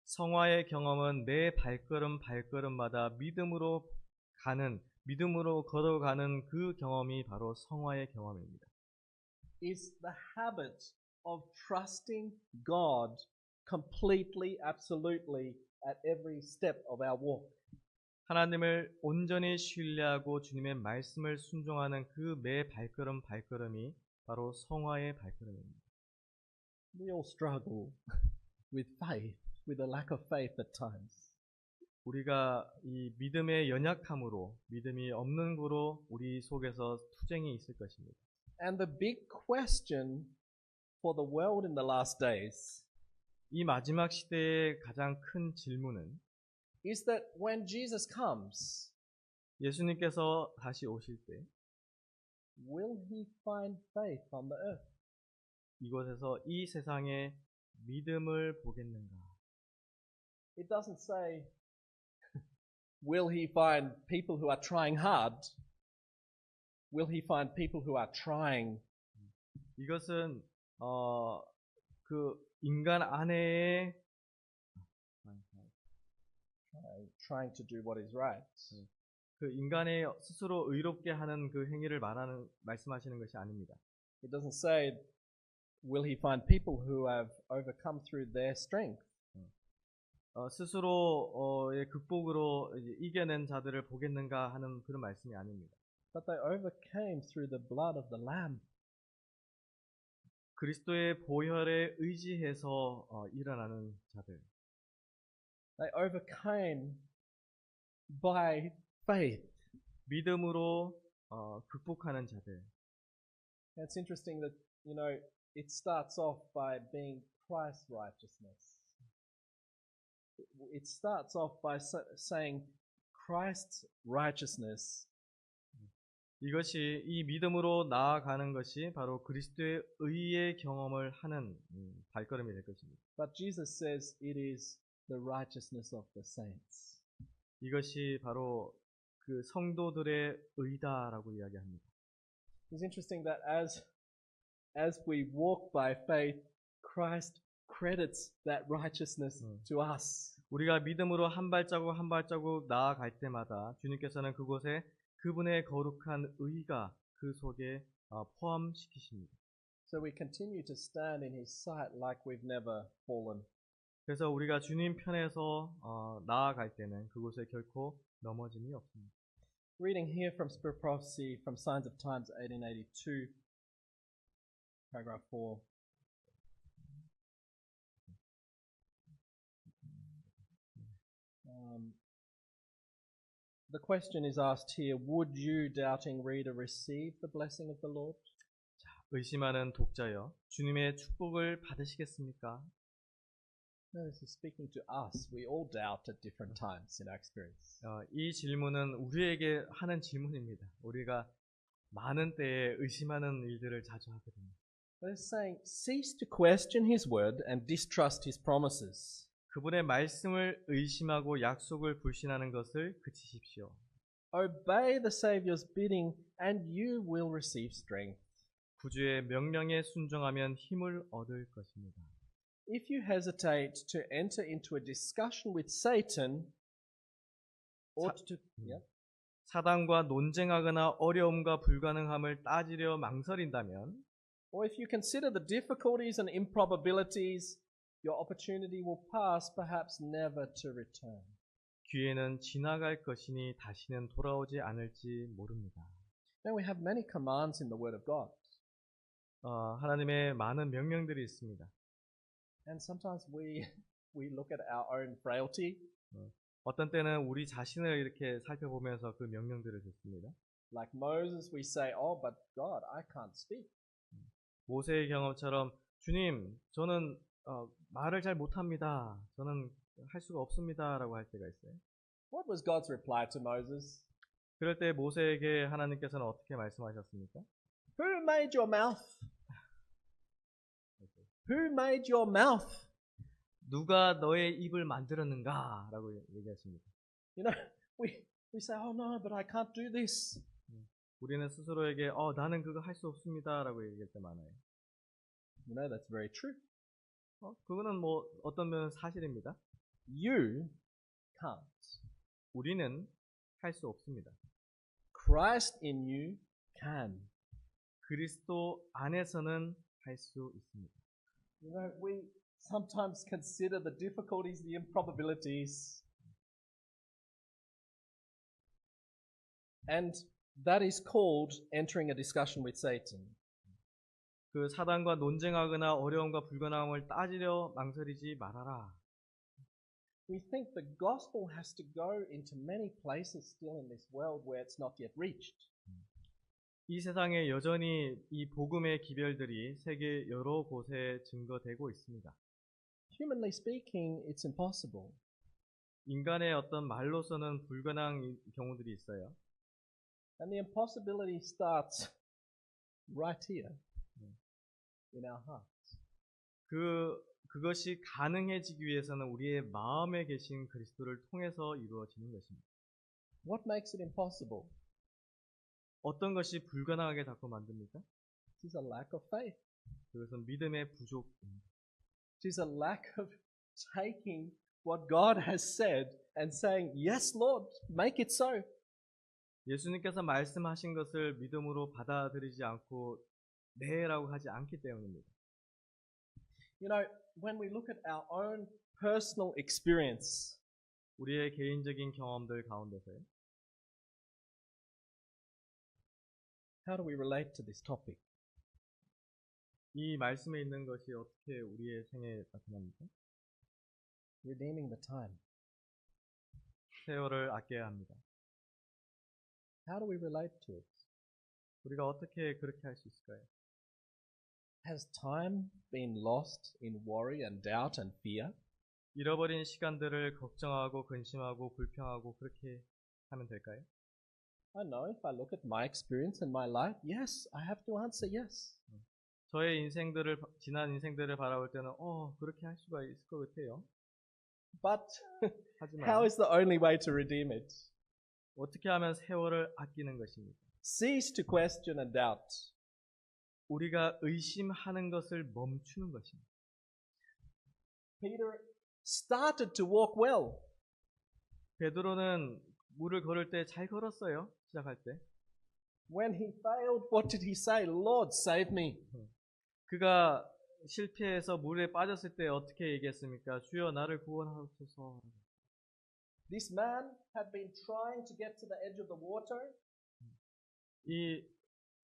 성화의 경험은 내 발걸음마다 믿음으로 걸어가는 그 경험이 바로 성화의 경험입니다. Is the habit of trusting God completely, absolutely at every step of our walk. 하나님을 온전히 신뢰하고 주님의 말씀을 순종하는 그 매 발걸음이 바로 성화의 발걸음입니다. We all struggle with faith, with a lack of faith at times. 우리가 이 믿음의 연약함으로 믿음이 없는 거로 우리 속에서 투쟁이 있을 것입니다. And the big question for the world in the last days 이 마지막 시대의 가장 큰 질문은 is that when Jesus comes, 예수님께서 다시 오실 때 will He find faith on the earth? 이곳에서 이 세상에 믿음을 보겠는가? It doesn't say, will He find people who are trying hard? Will He find people who are trying? 이것은 그 인간 안에 Trying to do what is right. 그 인간의 스스로 의롭게 하는 그 행위를 말씀하시는 것이 아닙니다. It doesn't say, will He find people who have overcome through their strength? 스스로의 극복으로 이겨낸 자들을 보겠는가 하는 그런 말씀이 아닙니다. But they overcame through the blood of the Lamb. 그리스도의 보혈에 의지해서 일어나는 자들. They overcame by faith. 믿음으로 극복하는 자들. And it's interesting that, it starts off by being Christ's righteousness. It starts off by saying Christ's righteousness. 이것이 이 믿음으로 나아가는 것이 바로 그리스도의 의의 경험을 하는 발걸음이 될 것입니다. But Jesus says it is the righteousness of the saints. 이것이 바로 그 성도들의 의다라고 이야기합니다. It's interesting that as we walk by faith, Christ credits that righteousness to us. 우리가 믿음으로 한 발자국 나아갈 때마다 주님께서는 그곳에 그분의 거룩한 의가 그 속에 포함시키십니다. So we continue to stand in His sight like we've never fallen. 그래서 우리가 주님 편에서 나아갈 때는 그곳에 결코 넘어짐이 없습니다. Reading here from Spirit Prophecy from Signs of Times 1882, paragraph 4. The question is asked here, would you, doubting reader, receive the blessing of the Lord? 의심하는 독자여, 주님의 축복을 받으시겠습니까? No, this is speaking to us. We all doubt at different times in our experience. 이 질문은 우리에게 하는 질문입니다. 우리가 많은 때에 의심하는 일들을 자주 하거든요. But it's saying, cease to question His word and distrust His promises. 그분의 말씀을 의심하고 약속을 불신하는 것을 그치십시오. Obey the Saviour's bidding and you will receive strength. 구주의 명령에 순종하면 힘을 얻을 것입니다. If you hesitate to enter into a discussion with Satan, 사단과 논쟁하거나 어려움과 불가능함을 따지려 망설인다면, or if you consider the difficulties and improbabilities, your opportunity will pass, perhaps never to return. 기회는 지나갈 것이니 다시는 돌아오지 않을지 모릅니다. Now we have many commands in the Word of God. 하나님의 많은 명령들이 있습니다. And sometimes we look at our own frailty. 어떤 때는 우리 자신을 이렇게 살펴보면서 그 명령들을 듣습니다. Like Moses, we say, oh, but God, I can't speak. 모세의 경험처럼 주님, 저는 말을 잘 못합니다. 저는 할 수가 없습니다. 라고 할 때가 있어요. What was God's reply to Moses? 그럴 때 모세에게 하나님께서는 어떻게 말씀하셨습니까? Who made your mouth? Who made your mouth? 누가 너의 입을 만들었는가? 라고 얘기하십니다. You know, we say, oh no, but I can't do this. 우리는 스스로에게 나는 그거 할 수 없습니다. 라고 얘기할 때 많아요. You know, that's very true. 그거는 뭐 어떤 면은 사실입니다. You can't. 우리는 할 수 없습니다. Christ in you can. 그리스도 안에서는 할 수 있습니다. You know, we sometimes consider the difficulties, the improbabilities. And that is called entering a discussion with Satan. 그 사단과 논쟁하거나 어려움과 불가능함을 따지려 망설이지 말아라. We think the gospel has to go into many places still in this world where it's not yet reached. 이 세상에 여전히 이 복음의 기별들이 세계 여러 곳에 증거되고 있습니다. Humanly speaking, it's impossible. 인간의 어떤 말로서는 불가능한 경우들이 있어요. And the impossibility starts right here in our hearts. 그것이 가능해지기 위해서는 우리의 마음에 계신 그리스도를 통해서 이루어지는 것입니다. What makes it impossible? 어떤 것이 불가능하게 자꾸 만듭니까? It is a lack of faith. 그것은 믿음의 부족입니다. It is a lack of taking what God has said and saying, yes, Lord, make it so. 예수님께서 말씀하신 것을 믿음으로 받아들이지 않고 네라고 하지 않기 때문입니다. You know, when we look at our own personal experience, 우리의 개인적인 경험들 가운데서요. how do we relate to this topic? 이 말씀에 있는 것이 어떻게 우리의 생애에 나타납니까? Redeeming the time. 세월을 아껴야 합니다. How do we relate to it? 우리가 어떻게 그렇게 할 수 있을까요? Has time been lost in worry and doubt and fear? 잃어버린 시간들을 걱정하고 근심하고 불평하고 그렇게 하면 될까요? I know if I look at my experience and my life, yes, I have to answer yes. 저의 지난 인생들을 바라볼 때는 그렇게 할 수가 있을 것 같아요. But 하지만 how is the only way to redeem it? 어떻게 하면 세월을 아끼는 것입니까? Cease to question and doubt. 우리가 의심하는 것을 멈추는 것입니다. Peter started to walk well. 베드로는 물을 걸을 때 잘 걸었어요. 시작할 때. When he failed, what did he say? Lord, save me. 그가 실패해서 물에 빠졌을 때 어떻게 얘기했습니까? 주여 나를 구원하소서. This man had been trying to get to the edge of the water. 이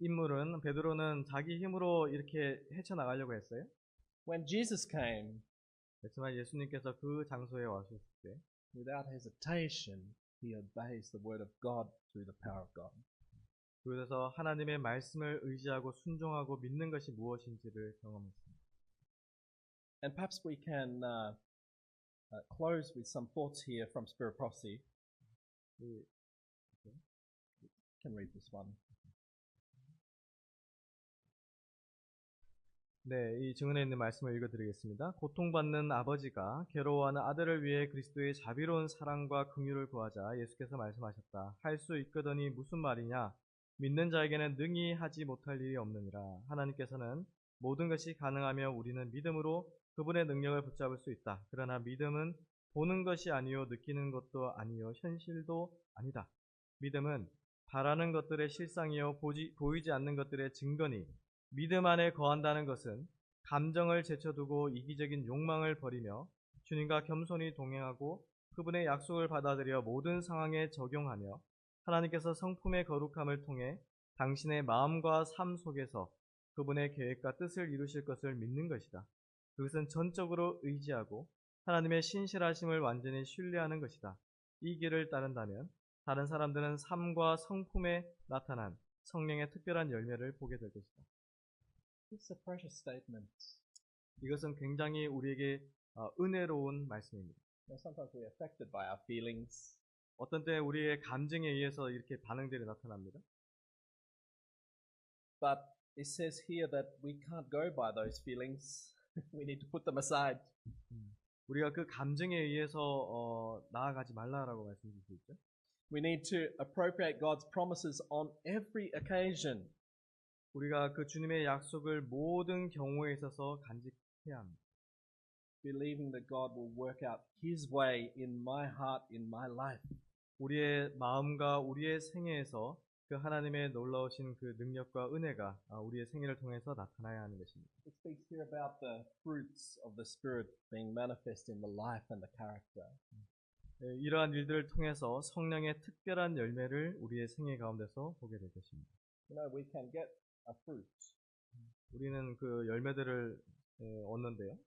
인물은 베드로는 자기 힘으로 이렇게 헤쳐나가려고 했어요. When Jesus came, 그렇지만 예수님께서 그 장소에 와셨을 때 without hesitation, he obeys the word of God through the power of God. 그래서 하나님의 말씀을 의지하고 순종하고 믿는 것이 무엇인지를 경험했습니다. And perhaps we can close with some thoughts here from Spirit Prophecy. We can read this one. 네, 이 증언에 있는 말씀을 읽어드리겠습니다. 고통받는 아버지가 괴로워하는 아들을 위해 그리스도의 자비로운 사랑과 긍휼을 구하자 예수께서 말씀하셨다. 할 수 있거더니 무슨 말이냐? 믿는 자에게는 능히 하지 못할 일이 없느니라. 하나님께서는 모든 것이 가능하며 우리는 믿음으로 그분의 능력을 붙잡을 수 있다. 그러나 믿음은 보는 것이 아니요 느끼는 것도 아니요 현실도 아니다. 믿음은 바라는 것들의 실상이요 보이지 않는 것들의 증거니 믿음 안에 거한다는 것은 감정을 제쳐두고 이기적인 욕망을 버리며 주님과 겸손히 동행하고 그분의 약속을 받아들여 모든 상황에 적용하며 하나님께서 성품의 거룩함을 통해 당신의 마음과 삶 속에서 그분의 계획과 뜻을 이루실 것을 믿는 것이다. 그것은 전적으로 의지하고 하나님의 신실하심을 완전히 신뢰하는 것이다. 이 길을 따른다면 다른 사람들은 삶과 성품에 나타난 성령의 특별한 열매를 보게 될 것이다. It's a precious statement. 이것은 굉장히 우리에게 은혜로운 말씀입니다. Sometimes we're affected by our feelings. 어떤 때 우리의 감정에 의해서 이렇게 반응들이 나타납니다. But it says here that we can't go by those feelings. We need to put them aside. 우리가 그 감정에 의해서 나아가지 말라라고 말씀 주시고 있죠. We need to appropriate God's promises on every occasion. 우리가 그 주님의 약속을 모든 경우에 있어서 간직해야 합니다. Believing that God will work out His way in my heart, in my life. 우리의 마음과 우리의 생애에서 그 하나님의 놀라우신 그 능력과 은혜가 우리의 생애를 통해서 나타나야 하는 것입니다. It speaks here about the fruits of the Spirit being manifest in the life and the character. 이러한 일들을 통해서 성령의 특별한 열매를 우리의 생애 가운데서 보게 될 것입니다. You know, we can get a fruit. 우리는 그 열매들을 얻는데요.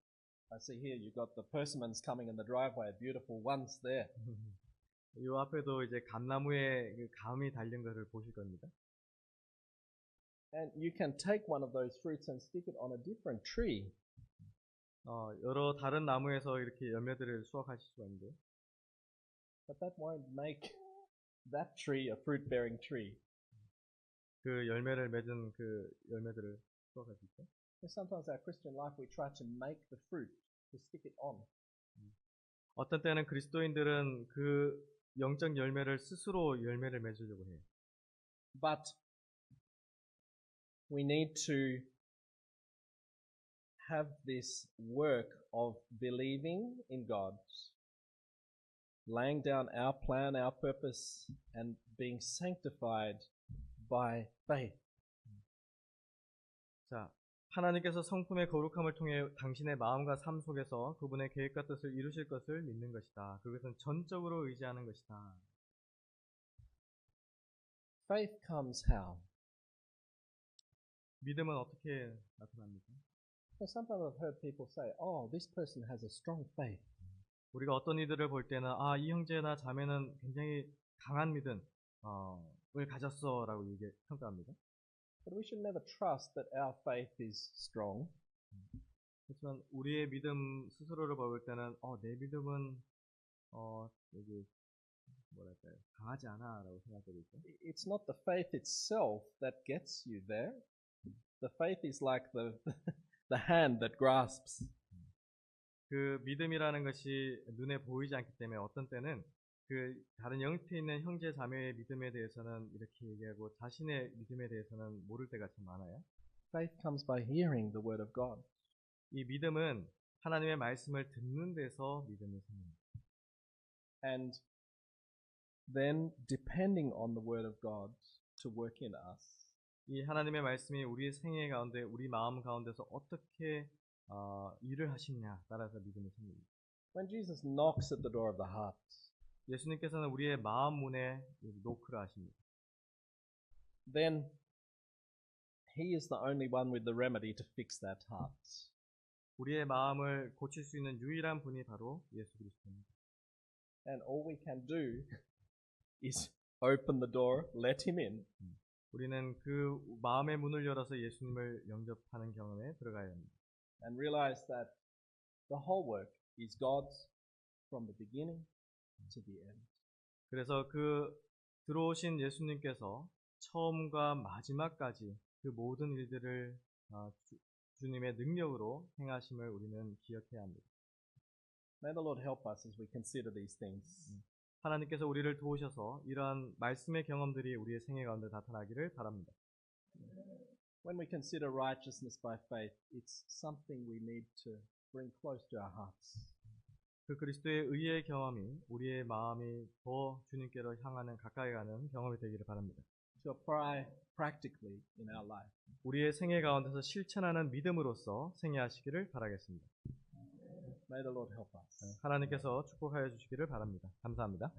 I see here you've got the persimmons coming in the driveway, beautiful ones there. 이 앞에도 이제 감나무에 그 감이 달린 것을 보실 겁니다. And you can take one of those fruits and stick it on a different tree. 여러 다른 나무에서 이렇게 열매들을 수확하실 수가 있는데요. But that won't make that tree a fruit-bearing tree. 그 열매를 맺은 그 열매들을 수확할 수 있죠. Sometimes our Christian life we try to make the fruit to stick it on. 어떤 때는 그리스도인들은 그 영적 열매를 스스로 열매를 맺으려고 해요. But we need to have this work of believing in God, laying down our plan, our purpose, and being sanctified by faith. 자, 하나님께서 성품의 거룩함을 통해 당신의 마음과 삶 속에서 그분의 계획과 뜻을 이루실 것을 믿는 것이다. 그것은 전적으로 의지하는 것이다. Faith comes how? 믿음은 어떻게 나타납니까? Sometimes I've heard people say, "Oh, this person has a strong faith." 우리가 어떤 이들을 볼 때는 이 형제나 자매는 굉장히 강한 믿음을 가졌어라고 이게 평가합니다. But we should never trust that our faith is strong. 하지만 우리의 믿음 스스로를 볼 때는 내 믿음은 여기 뭐랄까요 강하지 않아라고 생각되고 있죠. It's not the faith itself that gets you there. The faith is like the hand that grasps. 그 믿음이라는 것이 눈에 보이지 않기 때문에 어떤 때는 그 다른 영역에 있는 형제 자매의 믿음에 대해서는 이렇게 얘기하고 자신의 믿음에 대해서는 모를 때가 참 많아요. Faith comes by hearing the word of God. 이 믿음은 하나님의 말씀을 듣는 데서 믿음이 생깁니다. And then depending on the word of God to work in us. 이 하나님의 말씀이 우리의 생애 가운데 우리 마음 가운데서 어떻게 일을 하시느냐 따라서 믿음이 생깁니다. When Jesus knocks at the door of the heart, 예수님께서는 우리의 마음 문에 노크를 하십니다. then He is the only one with the remedy to fix that heart. 우리의 마음을 고칠 수 있는 유일한 분이 바로 예수 그리스도입니다. And all we can do is open the door, let him in. 우리는 그 마음의 문을 열어서 예수님을 영접하는 경험에 들어가야 합니다. And realize that the whole work is God's from the beginning to the end. 그래서 그 들어오신 예수님께서 처음과 마지막까지 그 모든 일들을 주님의 능력으로 행하심을 우리는 기억해야 합니다. May the Lord help us as we consider these things. 하나님께서 우리를 도우셔서 이러한 말씀의 경험들이 우리의 생애 가운데 나타나기를 바랍니다. When we consider righteousness by faith, it's something we need to bring close to our hearts. 그 그리스도의 의의 경험이 우리의 마음이 더 주님께로 향하는 가까이 가는 경험이 되기를 바랍니다. To apply practically in our life. 우리의 생애 가운데서 실천하는 믿음으로써 생애하시기를 바라겠습니다. May the Lord help us. 하나님께서 축복하여 주시기를 바랍니다. 감사합니다.